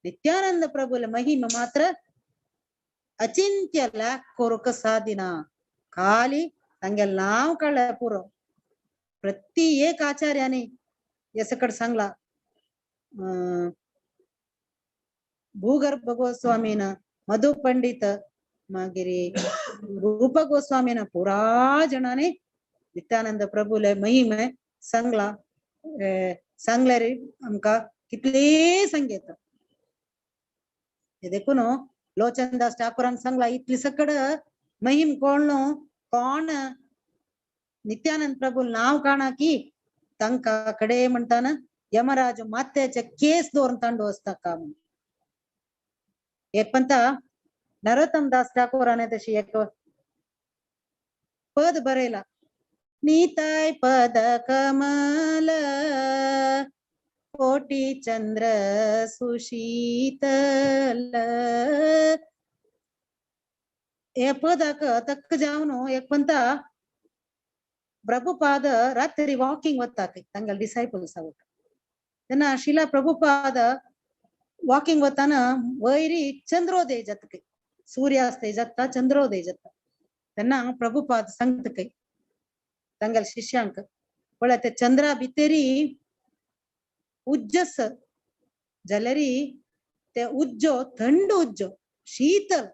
नित्यानंद प्रभुल महिम मात्र अचिंत्य लॅक कोरक साधिना खाली तांगे नाव काढलं पुरो. प्रति एक आचार्याने यसकड सांगला भूगर्भ गोस्वामीन मधु पंडित मागिरी रूप गोस्वामीन पुरा जणाने नित्यानंद प्रभुले महिमे सांगला. सांगल्यारी आमका कितले संगीत हे देखून लोचनदास ठाकूरान सांगला इतली सकड महिम कोण नित्यानंद प्रभु नाव काणा की तांका कडे म्हणताना यमराज मात्याचे केस दोन तांडू असता का म्हणून. एक पंता नरोत्तम दास ठाकूराने तशी एक पद बरेला नीताय पद कमल कोटी चंद्र सुशीतल. हे पदाक तक्क जावन एक पंता प्रभुपाद रात्री वॉकिंग वता तांगल डिसायपल्स तेन्ना शिला प्रभुपाद वॉकिंग वताना वैरी चंद्रोदय जाता सूर्यास्तय जाता चंद्रोदय जाता तेन्ना प्रभुपाद सांगता काही तांगल शिष्यांक पळय ते चंद्रा भितरी उज्जस जाल्यारी ते उज्जो थंड उज्जो शीतल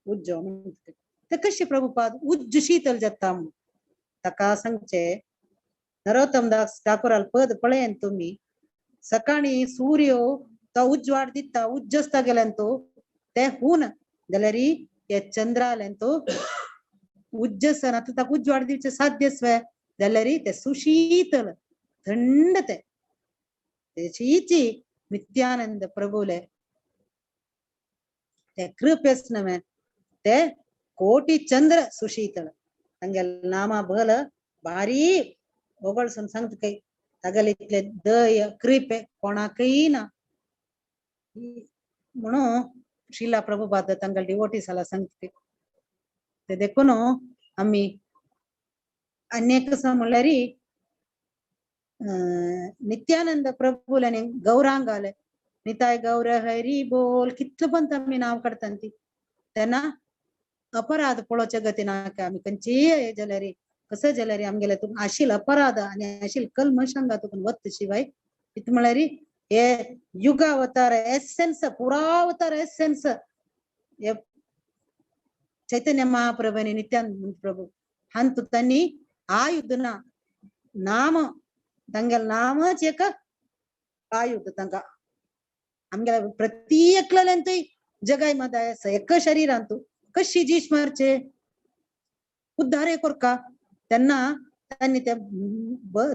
उज्जो म्हणटा ते कशे प्रभुपाद उज्ज शीतल जाता म्हणून ताका सांगचे. नरोत्तम दास ठाकूराल पद पळयन तुम्ही सकाळी सूर्य तो उज्वाड दिता उज्जस्ता गेल्यांतो ते हून जाल्यारी हे चंद्राल्यांतो उज्जसन आता ताका उज्वाड दिवचे साध्य स्वे जाल्यारी ते सुशीतल थंड तेची नित्यानंद प्रभुले ते कृपेस नवे ते कोटी चंद्र सुशीतल तांगे नामा भल भारी ओगळसून सांगता काही तागेले इतले दय कृपे कोणाकय ना म्हणून शिला प्रभुपाद तांगल डिवोटीस आला सांगता ते देखून आम्ही अनेक म्हणल्यारी नित्यानंद प्रभुले गौरांगाले निताय गौर हरी बोल कितलं पण आम्ही नाव काढता ती त्यांना अपराध पळोवचे गती नाका आम्ही खंयची जाल्यारी कसं जाल्यारी आमगेले तुम आशील अपराध आणि आशील कल्मशांगा तुकून वत शिवाय इत म्हळ्यारी हे युगावतार एसेन्स पुरावतार एसेन्स हे चैतन्य महाप्रभुनी नित्यानंद प्रभु हंत तन्नी आयुधना नाम तांगेल नामच एक आयुध तांका आमगे प्रत्येकलेंतूय जगाय मध्ये एक शरीरांतू कशी जीश मारचे उद्धारे कोरका त्यांना त्यांनी ते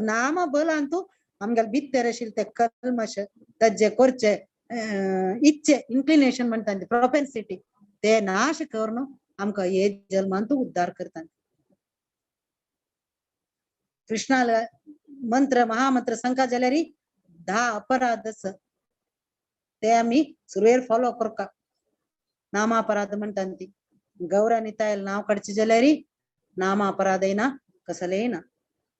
नाम बलांतू आमगेल भितर आशिल्ले ते कल्मश तज्जे करचे इच्छे इन्क्लिनेशन म्हणटा प्रोपेन्सिटी ते नाश करून आमका हे जन्मांतू उद्धार करता. कृष्णाला मंत्र महामंत्र सांगता जाल्यारी 10 अपराध ते आम्ही सुरवेर फॉलो करका नामापराध म्हणटा ती गौरा नितायल नाव काडचे जाल्यारी नामापराध येना कसले येना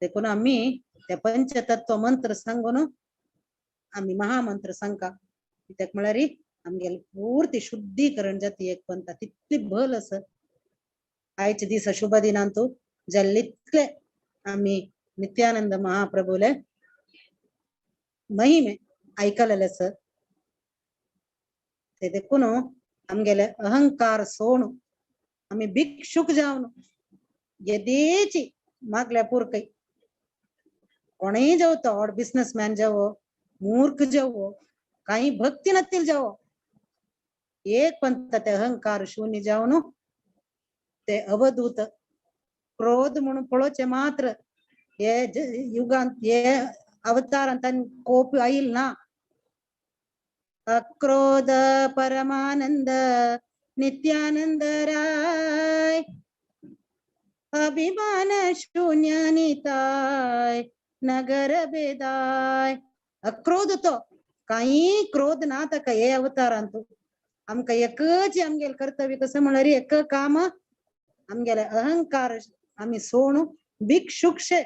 देखून आम्ही ते पंचतत्व मंत्र सांगून आम्ही महामंत्र सांगता कित्याक म्हळ्यारी आमगेले पूर्ती शुद्धीकरण जाती एक पंथा तितली भल आस. आयचे दिस शुभ दिनांतू जाल्लितले आम्ही नित्यानंद महाप्रभुले महिमे ऐकलेले आस ते देखून आमगेले अहंकार सोडून आम्ही भिक्षुक जावन येदेची मागल्या पुरकय कोणेय जावं तो बिझनेसमॅन जावो मूर्ख जावो काही भक्ती नसतील जाओ एक पंत ते अहंकार शून्य जाऊन ते अवधूत क्रोध म्हणून पळोचे मात्र ये युगांत ये अवतारांत कोप आईल ना अक्रोध परमानंद नित्यानंद राय अभिमान शून्य निताय नगर बेदाय अक्रोध तो काही क्रोध ना तर हे अवतारांत आमका एकच आमगेल कर्तव्य कसं म्हणल्यार एक काम आमगेले अहंकार आम्ही सोडू भिक्षुक्षे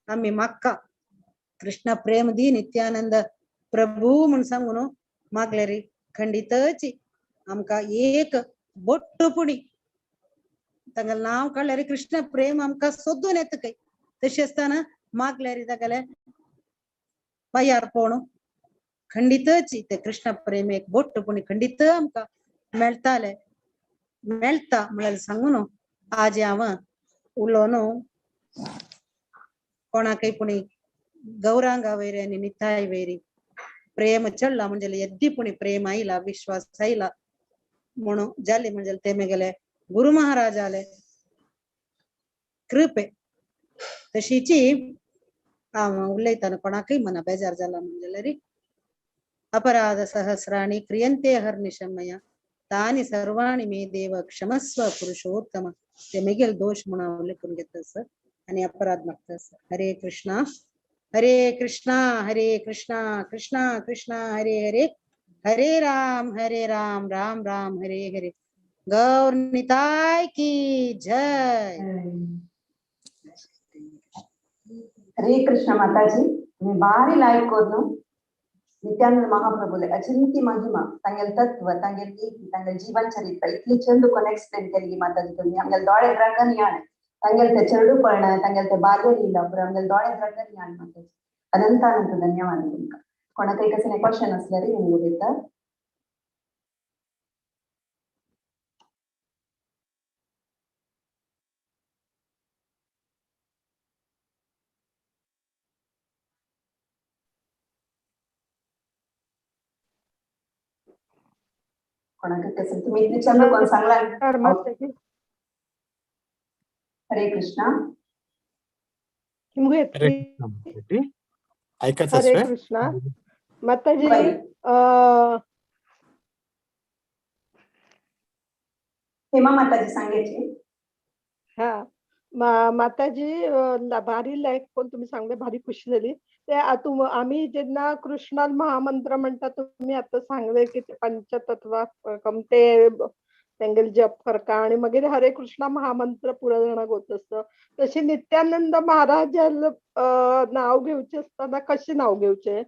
आम्ही मागका कृष्ण प्रेम दी नित्यानंद प्रभू म्हणून सांगून मागल्यारी खंडितची आमका एक बोट्ट पुडी तांगेल नाव काढल्यारी कृष्ण प्रेम आमका सोदून येत काही तशी असताना मागल्यारी तागेले पायार पोणू खंडितची ते कृष्ण प्रेम एक बोट्ट पुणी खंडित आमका मेळताले मेळता म्हळ्यार सांगून आज हांव उलोवन कोणाकय पुणी गौरांगा वैरी आणि निताय वैरी प्रेम चढला म्हणजे यद्दी पुणी प्रेम आईला विश्वास आईला म्हणून जाले म्हणजे ते मेगेले गुरु महाराज आले कृपे तशीची हांव उलयताना कोणाकय मना बेजार जाला म्हणजे अपराध सहस्राणि क्रियन्ते हर्निशं मया तानि सर्वाणि मे देव क्षमस्व पुरुषोत्तम ते मेगेल दोष म्हणून उल्लेखून घेतस आणि अपराध मागतस हरे कृष्णा हरे कृष्णा कृष्णा कृष्णा हरे हरे हरे राम राम राम हरे हरे गौर निताय की जय हरे कृष्ण माताजी मैं बारी लाइक कोरनु नित्यानंद महाप्रभुले अचिंत्य महिमा तांगेल तत्व तांगेल नीति तांगेल जीवन चरित्र इतली चंद कोण एक्सप्लेन केली माताजी तुम्ही आमगेल दोळे द्रकन याण तांगेल ते चेडूपण तांगेल ते बाल्य लीला पुरा आमगेल दोळे द्रकन याण माताजी अनंत अनंत धन्यवाद तुमका कोणाकय कसले क्वेश्चन असल्यारी मी उलयता कोणाकय कसं तुम्ही इतली चंद कोण सांगला हरे कृष्णा हरे कृष्णा माताजी हेमा माताजी सांगायची हा माताजी भारी लायक कोण तुम्ही सांगले भारी खुशी झाली ते आम्ही जेव्हा कृष्णा महामंत्र म्हणतात तुम्ही आता सांगले की ते पंचतत्व ते तेंगेल जप करता आणि मग हरे कृष्णा महामंत्र पुरा जाणांक होत असतं तशी नित्यानंद महाराज नाव घेवचे असताना कशी नाव घेवचे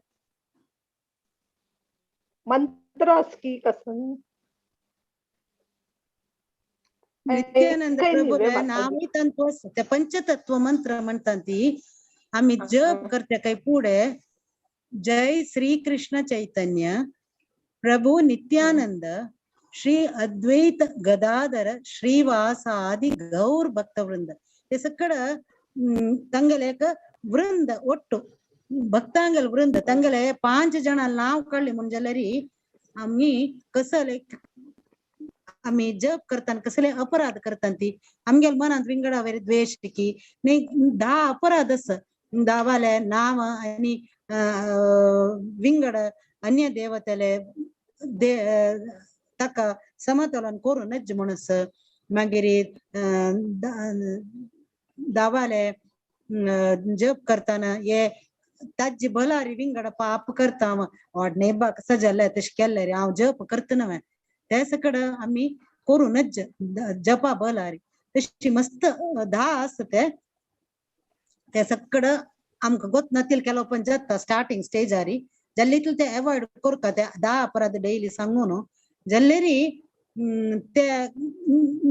मंत्र की कसं नित्यानंद प्रभूले नावी तंतोस ते पंचतत्व मंत्र म्हणतात ती आम्ही जप करते काही पुढे जय श्री कृष्ण चैतन्य प्रभू नित्यानंद श्री अद्वैत गदाधर श्रीवास आदि गौर भक्तवृंद हे सगळं ತಂಗಲೆ ವೃಂದ ಒಟ್ಟು ಭಕ್ತಾಂಗಲ್ ವೃಂದ ತಂಗಲೆ 5 जण नाव काढले म्हणजे आम्ही कसले आम्ही जप करताना कसले अपराध करताना ती आमगेल मनात विंगडावेरी द्वेष की नाही 10 अपराध अस दावाले नाव आणि विंगड अन्य देवतेले ताका समतोलन करूनच म्हणूस मागीर दावाले जप करताना ये ताजी भलारी विंगड पाप करता वाडणे बाक सजले तशें केल्ले रे हांव जप करतना ते सकड आम्ही करूनच जपा भलारी तशी मस्त 10 असते ते सकड आमकां गोत नातील केलो पण जाता स्टार्टिंग स्टेजारी जल्लीतले ते अवॉइड करता ते 10 अपराध डेली सांगून जल्लेरी ते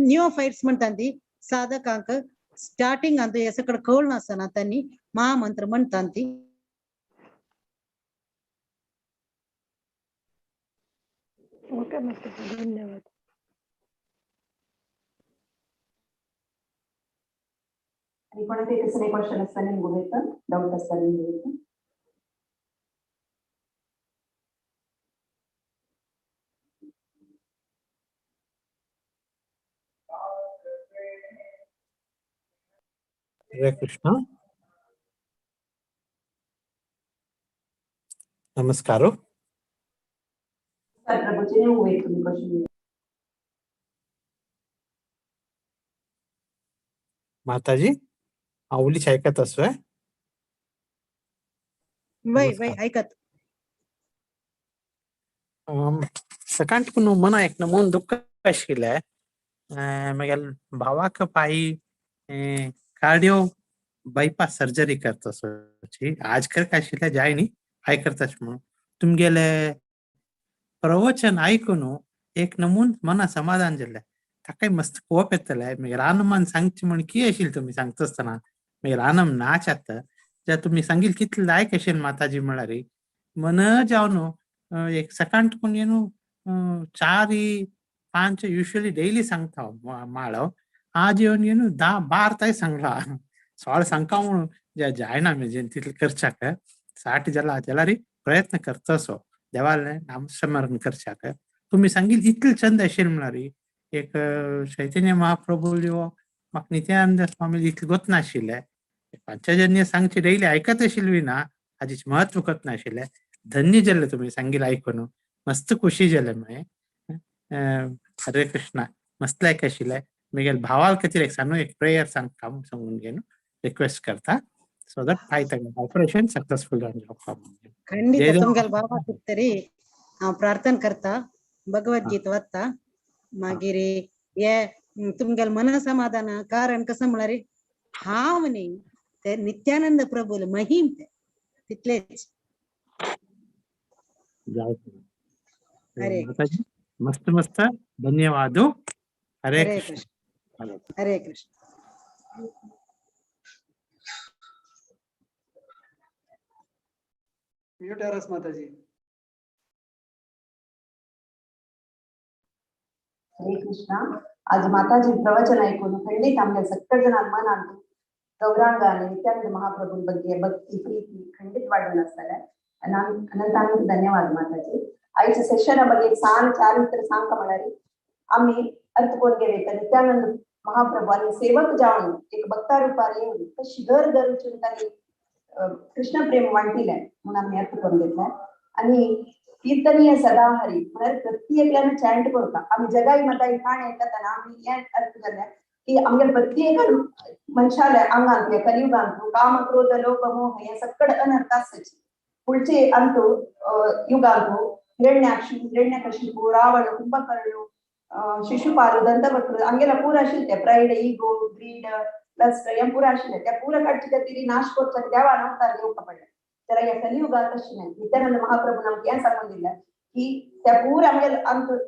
निओफाइट्स म्हणतात ती साधकांक स्टार्टिंग अंत हे सकड कळना आसना त्यांनी महामंत्र म्हणतात ती ओके धन्यवाद आणि कोणाकडे कसले क्वेश्चन असताना बोलायचं डाऊट असताना बोलायचं हरे कृष्ण. नमस्कार. प्रभूजी ने हुए तुम्ही क्वेश्चन. माताजी आवलीच ऐकत असोय. वय वय ऐकत. सकाळी पण मना एक मन दुःख आशिल्लें. मगेल भावाक पायी कार्डिओ बायपास सर्जरी करता आज कर आशिल्लें जाय न्ही हाय करताच म्हणून तुमगेले प्रवचन ऐकून एक नमून मना समाधान जाल्लें. ताकाय मस्त कोप येतले. मागीर रानमान सांगचे म्हण की आशिल्लें तुमी सांगता आसतना मागीर रानम नाच आता जे तुमी सांगिल कितले लायक आशिल्लें माताजी म्हळ्यार मन जावन एक सकाळ पण येनु 4-5 युजली डेली सांगता माळो आज येवन 10-12 ताई सांगला सोळ सांगता म्हणून जे जायना म्हणजे तितले करचाक 60 जाला जाल्यार प्रयत्न करतसो देवाले नामस्मरण करचाक तुम्ही सांगिल इतले चंद आशिल्लें म्हळ्यार एक चैतन्य महाप्रभू म्हाका नित्यानंद स्वामी इतले गोत नाशिल्ले. पंचजन्य सांगचे डेली ऐकत आशिल्ली ना हाजेच महत्व कत नाशिल्लें. धन्य जाल्ले तुम्ही सांगिल ऐकून मस्त खुशी जाले मागीर. हरे कृष्णा मस्त लायक आशिल्लें. मागीर भावाल खातीर एक सांगू एक प्रेयर सांगता सांगून घेवन रिक्वेस्ट करता सो दॅट ऑपरेशन सक्सेसफुल जावं. ಖಂಡಿತ तुमगेल बाबा तरी हांव प्रार्थना करता भगवद्गीता वाचता मागीर हे तुमगेल मन समाधान कारण कसं म्हळ्यार हांव न्ही ते नित्यानंद प्रभूल महिम ते तितलेच. हरे मस्त मस्त धन्यवाद. हरे हरे कृष्ण. कृष्ण हरे कृष्ण. म्यूट आहे माताजी. हरे कृष्णा. आज माताजी प्रवचन ऐकून खंडित आमच्या सगळ्या जणांना मनात गौरांग आणि नित्यानंद महाप्रभू ಬಗ್ಗೆ भक्ती प्रीती खंडित वाढून असताना अनंत धन्यवाद माताजी. आईच्या सेशन ಬಗ್ಗೆ सान चारित्र सांग म्हणारी आम्ही अर्थ कोण गेले तर नित्यानंद महाप्रभू आणि सेवक जाऊन एक भक्ता रूपाने येऊन कशी घर धरून त्यांनी कृष्ण प्रेम वाटले म्हणून आम्ही अर्थ करून घेतलाय. आणि कीर्तनीय सदा हरी म्हळ्यार प्रत्येकाने चॅन्ट करता आम्ही जगाई मताई काण ऐकताना आम्ही हे अर्थ जाल्ले की आमच्या प्रत्येक मनशाले अंगांत कलियुगांत काम क्रोध लोभ मोह हे सगळं अनर्थ आसचे. पुढचे अंतू युगांतू हिरण्यकशिपू रावण कुंभकर्ण शिशुपाल दंतवक्र आमगेला पूर आशिल्ले प्राइड इगो ग्रीड लस्ट हे पूर आशिल्ले त्या पूर काडचे खातीर नाश करचो देवान अवतार घेवपा पडले. तर या कलियुगात तशी नाही. नित्यानंद महाप्रभू आमकां हें सांगून दिलें की त्या पूर आमगेले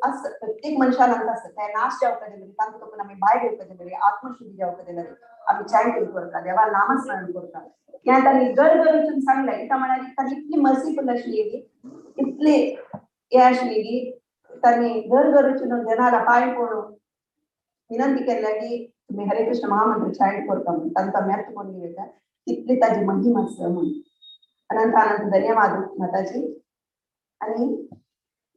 आसत प्रत्येक मनशान आसत ते नाश जावपाक दिले तांकां तोपून आमी भायर येवपाक दिले आत्मशुद्धी जावपाक दिले आमी चॅन्टिंग करता देवा नामस्मरण करता. हें तांणी घर घरून सांगलें एका म्हळ्यार तांणी इतली मर्सीफुल आशिल्ली की इतली हे आशिल्ली की तांणी घर घरून जनाला पांय पडून विनंती केल्या की तुम्ही हरे कृष्ण महामंत्र चॅन्ट करता म्हणून तांकां व्यर्थ करून घेता इतली ताजी महिमा आसा म्हणून. अनंत अनंत धन्यवाद माताजी. आणि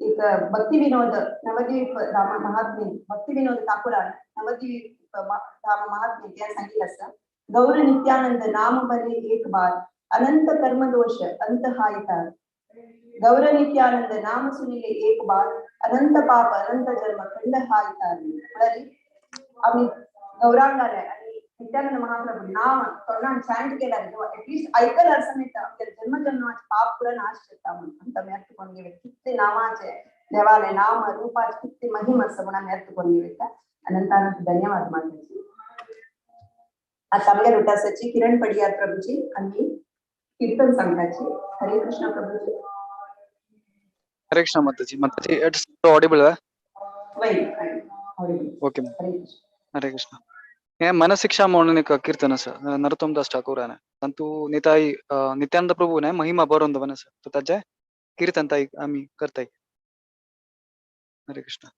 एक भक्ती विनोद नवद्वीप धाम महात्मे भक्ती विनोद ठाकुरान नवद्वीप धाम महात्मे त्या सांगितलं असतं गौर नित्यानंद नाम भले एक बार अनंत कर्म दोष अंत हायतात. गौर नित्यानंद नाम सुनिले एक बार अनंत पाप अनंत जन्म खंड हायतात. आम्ही गौरांगाने आणि नित्यानंद महाप्रभू नाम तोंडान चॅन्ट केला किंवा ऍटलीस्ट ऐकलं असं नाही तर जन्मजन्माचे पाप पुरा नाश करता म्हणून आम्ही अर्थ करून घेऊया. किती नामाचे देवाले नाम रूपाचे किती महिम असं म्हणून आम्ही अर्थ करून घेऊया. अनंत धन्यवाद माताजी. आता आमच्या रोटासाची किरण पडियार प्रभूजी आणि कीर्तन सांगण्याची. हरे कृष्ण प्रभूजी. हरे कृष्ण माताजी. माताजी इट्स ऑडिबल ओके हरे कृष्ण. हे मनशिक्षा म्हणून एक कीर्तन असं नरोत्तमदास ठाकूरान तांतू निताई नित्यानंद प्रभू ने महिमा बरोवन दवन आसा तर ताजे कीर्तन ताई आम्ही करताय. हरे कृष्ण.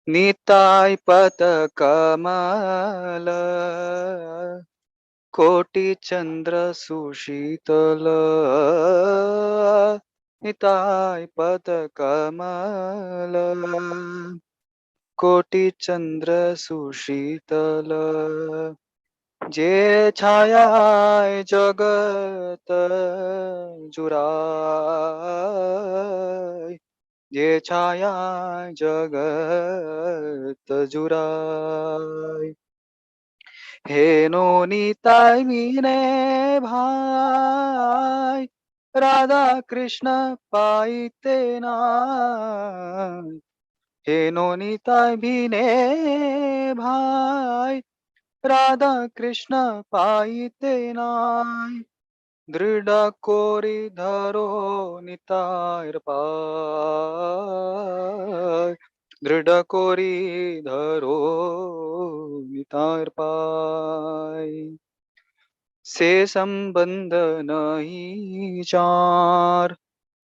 निताय पद कमल कोटि चंद्र सुशीतल निताय पद कमल कोटि चंद्र सुशीतल जे छायाय जगत जुराय, जे छायाय जगत जुराय। हे नो निताय मीने भाई, राधा कृष्ण पाइते नाय। हे नो निताय भीने भाई, राधा कृष्ण पाइते नाय। दृढ़ कोरी धरो नितायर पाय, दृढ़ कोरी धरो नितायर पाय। से संबंध नहीं चार,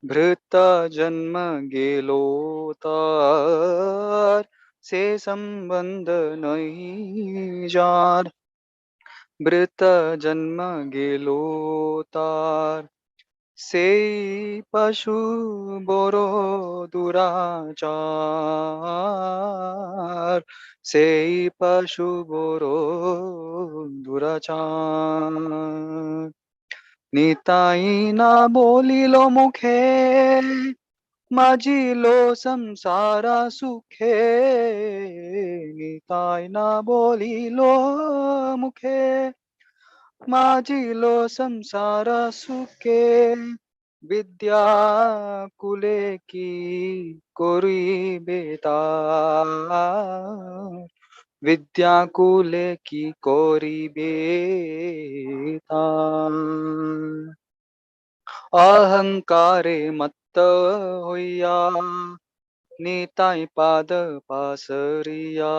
भृत जन्म गेलो तार। से संबंध नहीं जार, भृत जन्म गेलो तार। से पशु बोरो दुराचार, से पशु बोरो दुराचार। निताई ना बोलिलो मुखे, माझिलो संसारा सुखे। निताई ना बोलिलो मुखे, माझिलो संसार सुखे। विद्या कुले की कोरी बेतार, विद्या कुले की कोरी बेतार। अहंकारे मत्त होइया, निताई पाद पासरिया।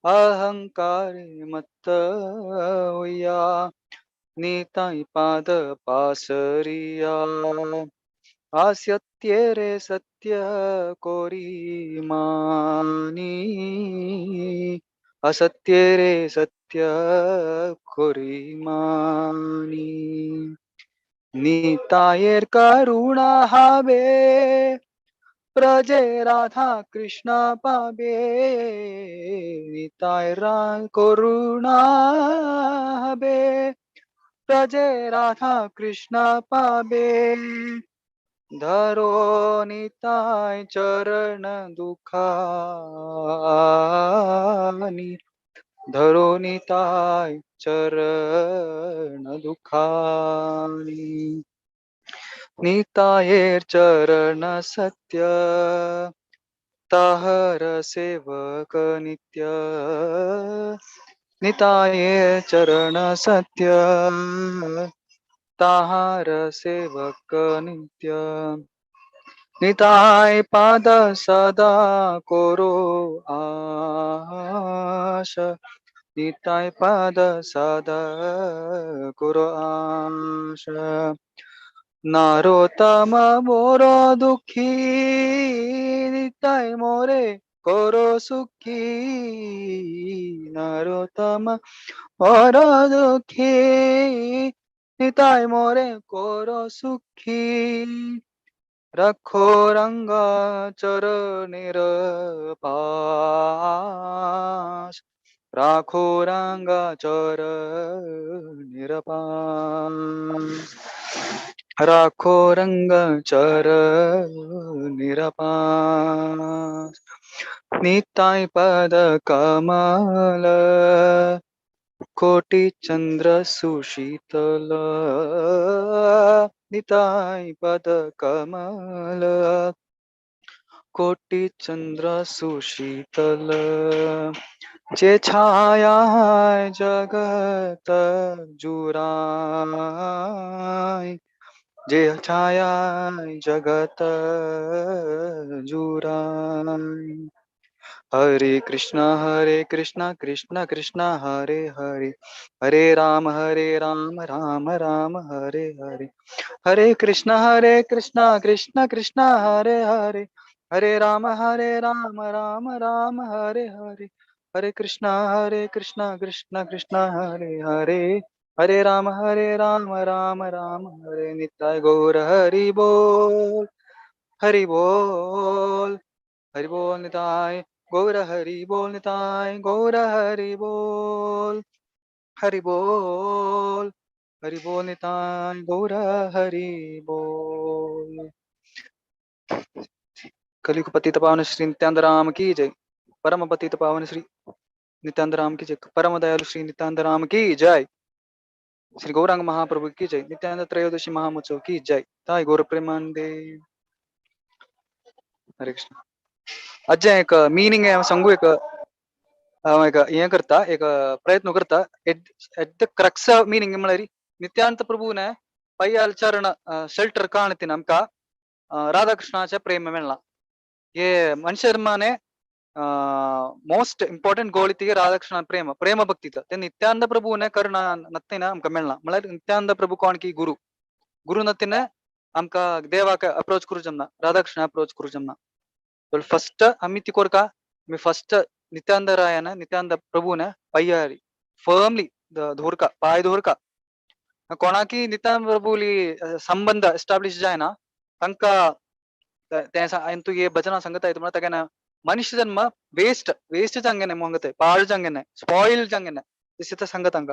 अहंकारे मत्त होइया, निताई पाद पासरिया। असत्य रे सत्य कोरी मानी, असत्य रे सत्य कोरी मानी। नितायेर करुणा हावे, प्रजे राधा कृष्ण पावे। नितायर करुणा हावे, प्रजे राधा कृष्ण पावे। धरो निताय चरण दुखानी, धरो निताय चरण दुखानी। नितायेर चरण सत्य, ताहर सेवक नित्य। नितायेर चरण सत्य, ताहार सेवक नित्य। निताय पाद सदा कोरो आश, निताय पाद सदा कोरो आश। नारोत्तम मोरो दुखी, निताय मोरे कोरो सुखी। नारोत्तम मोरो दुखी, निताय मोरे कोरो सुखी। रखो रंगा चरणेर पास, राखो रंगा चरणेर पास। राखो रंग चरणेर पास। निताय पद कमल, कोटि चंद्र सुशीतल। निताय पद कमल, कोटि चंद्र सुशीतल। जे छाया जगत जुराय, जे छाया जगत जुराय। हरे कृष्णा कृष्णा कृष्णा हरे हरे, हरे राम राम राम हरे हरे। हरे कृष्णा कृष्णा कृष्णा हरे हरे, हरे राम राम राम हरे हरे। हरे कृष्णा कृष्णा कृष्णा हरे हरे, हरे राम राम राम हरे। निताय गौर हरि बोल, हरि बोल, हरि बोल। निताय गौर हरि बोल, निताय गौर हरि बोल। हरि बोल निताय गौर हरि बोल। कलियुग पतित पावन श्री नित्यानंद राम की जय। परम पतित पावन श्री नित्यानंद राम की जय। परम दयालु श्री नित्यानंद राम की जय। श्री गौरांग महाप्रभु की जय। नित्यानंद त्रयोदशी महामहोत्सव की जय। ताई गौर प्रेमानंदे। हरे कृष्ण। अज्ज एक मीनिंग आहे सांगू एक हे करता एक प्रयत्न करता एट द क्रक्स मीनिंग म्हळ्यार नित्यानंद प्रभून पय्याल चरण शेल्टर काणतीन आमका राधाकृष्णाचे प्रेम मेळना हे मनुष्यर माने मोस्ट इंपॉर्टंट गोल इतिगे राधाकृष्ण प्रेम प्रेम भक्तीच ते नित्यानंद प्रभूने कर्ण नत्तीन आमका मेळना म्हळ्यार नित्यानंद प्रभू कोण की गुरु गुरु नत्तीन आमका देवाक अप्रोच करू जमना राधाकृष्ण अप्रोच करू जमना फर्स्ट आम्ही ती कोरका मी फर्स्ट नित्यानंद रायन नित्यानंद प्रभूने पय्यारी फर्मली धोरका पाय धोरका कोणाकी नित्यानंद प्रभूली संबंध एस्टाब्लिश जायना तंका तू ये भजना संगत आहे तुम्हाला त्याने मनुष्य जन्म वेस्ट वेस्ट चांगेने मोंगते पाळ चांगेने स्पॉइल चांगेने दिसत संगत अंग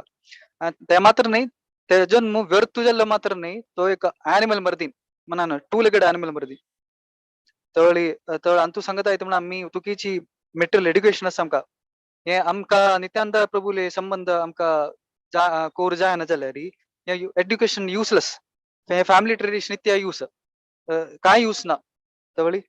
ते मात्र नाही ते जन्म व्यर्थ जल्ल मात्र नाही तो एक ॲनिमल मर्दी म्हणा टू लेगेड ॲनिमल मर्दी तळी तळ अंतू सांगत आहे म्हणून आम्ही तुकीची मेटल एड्युकेशन असं आमका हे आमका नित्यानंद प्रभूले संबंध आमका कोर जाय ना जाल्यारी एड्युकेशन युसलेस फॅमिली ट्रेडिशन इत्या यूस काय यूस ना तवळी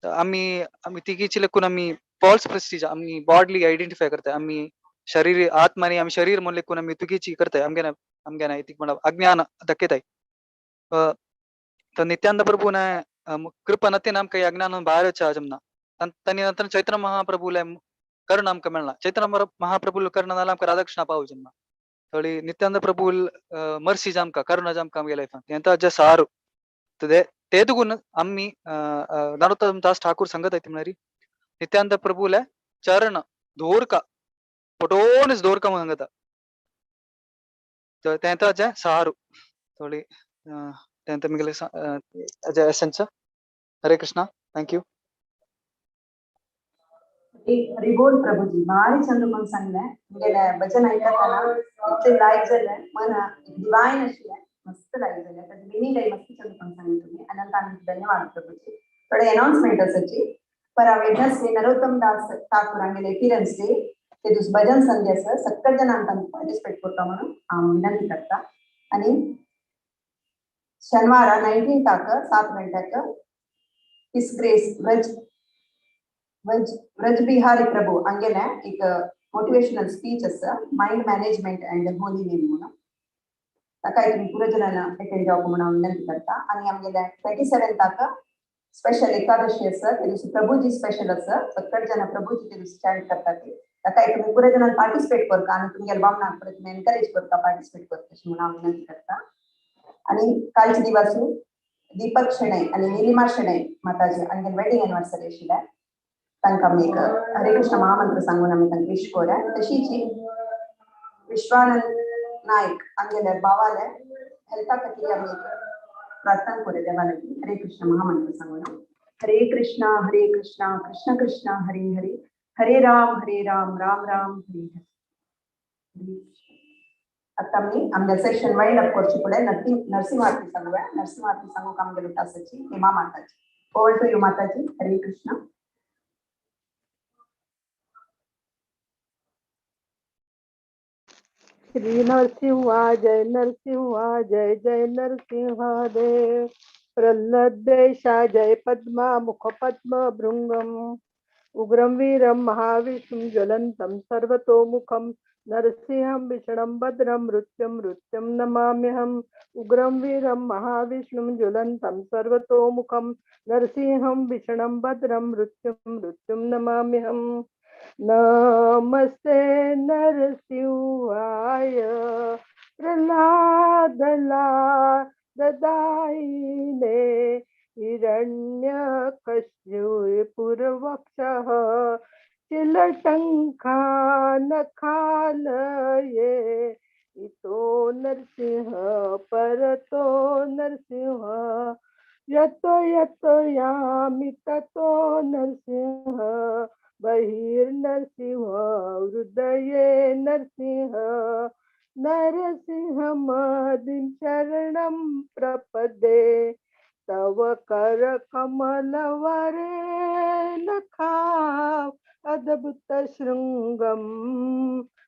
आम्ही आम्ही तिघीची लेकून आम्ही फॉल्स प्रेस्टीज आम्ही बॉडली आयडेंटिफाय करताय आम्ही शरीर आत्माने आम्ही शरीर म्हणून लेकून आम्ही तुकीची करताय आमगे ती म्हणा अज्ञान धक्केत आहे तर नित्यानंद प्रभूने कृपा नतीन आमका या अज्ञान बाहेर जमना तनी नंतर चैत्र महाप्रभूला कर्ण आमका मेळना चैत्र महाप्रभू कर्ण नाला आमका राधाकृष्ण पाहू जमना थोडी नित्यानंद प्रभू मर्सी जामका कर्ण जामका आमगे लाईफ ಎಂತ ಅಜ್ಜ ಸಾರು तेदुगुन आम्ही नरोत्तम दास ठाकूर संगत आहे म्हणरी नित्यानंद प्रभूला चरण धोरका फोटोनच धोरका म्हणत तर त्यांचा अजय सारू थोडी त्यांचं मिगले अजय एसेंच हरे कृष्णा थँक्यू हरी बोल प्रभूजी भारी चंद्रमन सांगलाय म्हणजे भजन ऐकताना इतके लाईक झालंय मन डिवाइन अशी आहे मस्त लाईक झालंय तर मिनी काही मस्त चंद्रमन सांगितलं तुम्ही अनंत अनंत धन्यवाद प्रभूजी थोडे अनाउन्समेंट असायची पर वेडनेसडे नरोत्तम दास ठाकूर आमगे अपीयरन्स डे ते दुस भजन संध्या सर सगळे जण आमकां पार्टिसिपेट करता म्हणून हांव विनंती करता आणि शनिवार 19 ताक 7 घंट्याक हिस ग्रेस व्रज बिहारी प्रभू अंगेने एक मोटिवेशनल स्पीच असा mind management and holy name म्हणून ताका तुम्ही पुरे जणांना अटेंड जावं म्हणून हांव विनंती करता आणि आमगेले 27 ताक स्पेशल एकादशी असा ते दिवशी प्रभूजी स्पेशल असा सगळे जण प्रभूजी ते दिवशी चॅन्ट करता ते ताका तुम्ही पुरे जणांना पार्टिसिपेट करता आणि तुमगे भावनाक परत तुम्ही एनकरेज करता पार्टिसिपेट करता अशी म्हणून हांव विनंती करता आणि कालचे दिवस दीपक शेणै आणि नीलिमा शेणै माताजी आमगे वेडिंग एनिवर्सरी आशिल्ले तांकां आमी एक हरे कृष्ण महामंत्र सांगून आमी तांकां विश कोरया तशीच विश्वानंद नायक आमगेले भावाले हेल्था खातीर आमी एक प्रार्थना कोरया देवा लागीं हरे कृष्ण महामंत्र सांगून हरे कृष्ण कृष्ण कृष्ण हरे हरे हरे राम राम राम हरे हरे आता आमी आमगे सेशन वाइंड अप करचे फुडें नरसिंहारती सांगूया नरसिंहारती सांगूंक आमगे उटासाची हेमा माताजी ओवर टू यू माताजी हरे कृष्ण श्री नरसिंहा जय जय नरसिंहा देव प्रल्लदेशा जय पद्मा मुख पद्म भृंगम उग्रं वीरं महाविष्णुं ज्वलन्तं सर्वतोमुखं नरसिंहं विष्णुं भद्रं मृत्युं नमाम्यहम् उग्रं वीरं महाविष्णुं ज्वलन्तं सर्वतोमुखं नरसिंहं विष्णुं भद्रं मृत्युं नमाम्यहम् नमस्ते नरसिंहाय प्रह्लाददायिने हिरण्यकश्यपूर्वक्षः चिलटङ्कानखालये इतो नरसिंह परतो नरसिंह यतो यतो यामि ततो नरसिंह बहिर्नरसिंह हृदये नरसिंह नरसिंहमदिं शरणं प्रपदे तव कर कमलवरे नखाव अद्भुत शृंगम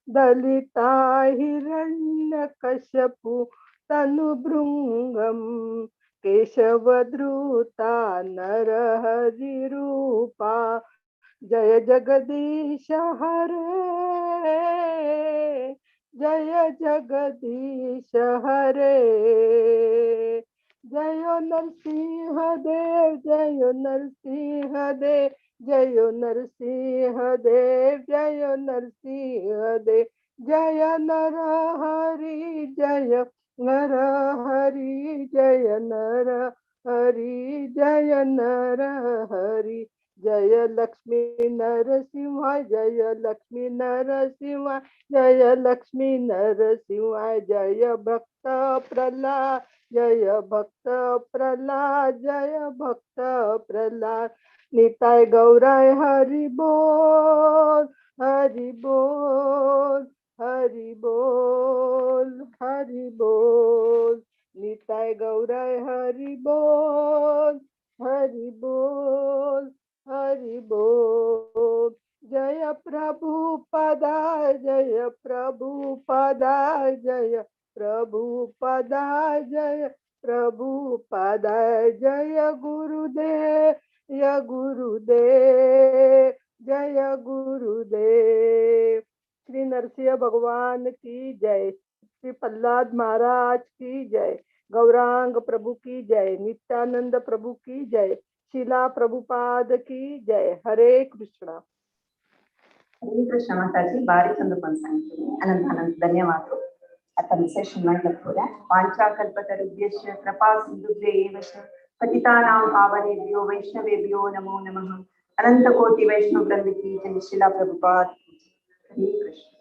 दलिता हिरण्यकश्यपु तनुभृंगम केशवद्रुता नरहरिरूपा जय जगदीश हरे जय जगदीश हरे जय नरसिंह देव जय नरसिंह देव जय नरसिंह देव जय नरसिंह देव जय नर हरि जय नर हरि जय नर हरि जय नर हरि जय लक्ष्मी नरसिंह जय लक्ष्मी नरसिंह जय लक्ष्मी नरसिंह जय भक्त प्रहलाद जय भक्त प्रहलाद जय भक्त प्रहलाद निताय गौराय हरि बोल हरि बोल हरि बोल हरि बोल निताय गौराय हरि बोल हरि बोल हरि बोल जय प्रभुपदाय जय प्रभुपदाय जय प्रभुपदाय जय प्रभुपदाय जय गुरुदेव जय गुरुदेव जय गुरुदेव श्री नरसिंह भगवान की जय श्री प्रहलाद महाराज की जय गौरांग प्रभु की जय नित्यानंद प्रभु की जय शिला प्रभुपाद की जय हरे कृष्ण हरे कृष्ण माताजी भारी चंद सांगितले अनंत अनंत धन्यवाद आता सेशन ಮಾಡ್ಲಕ್ಕೂರ वाञ्छाकल्पतरुभ्यश्च कृपा सिन्धुभ्येव च पतितानां पावनेभ्यो वैष्णवेभ्यो नमो नमः अनंत कोटि वैष्णव वृंद की जय शिला प्रभुपाद हरे कृष्ण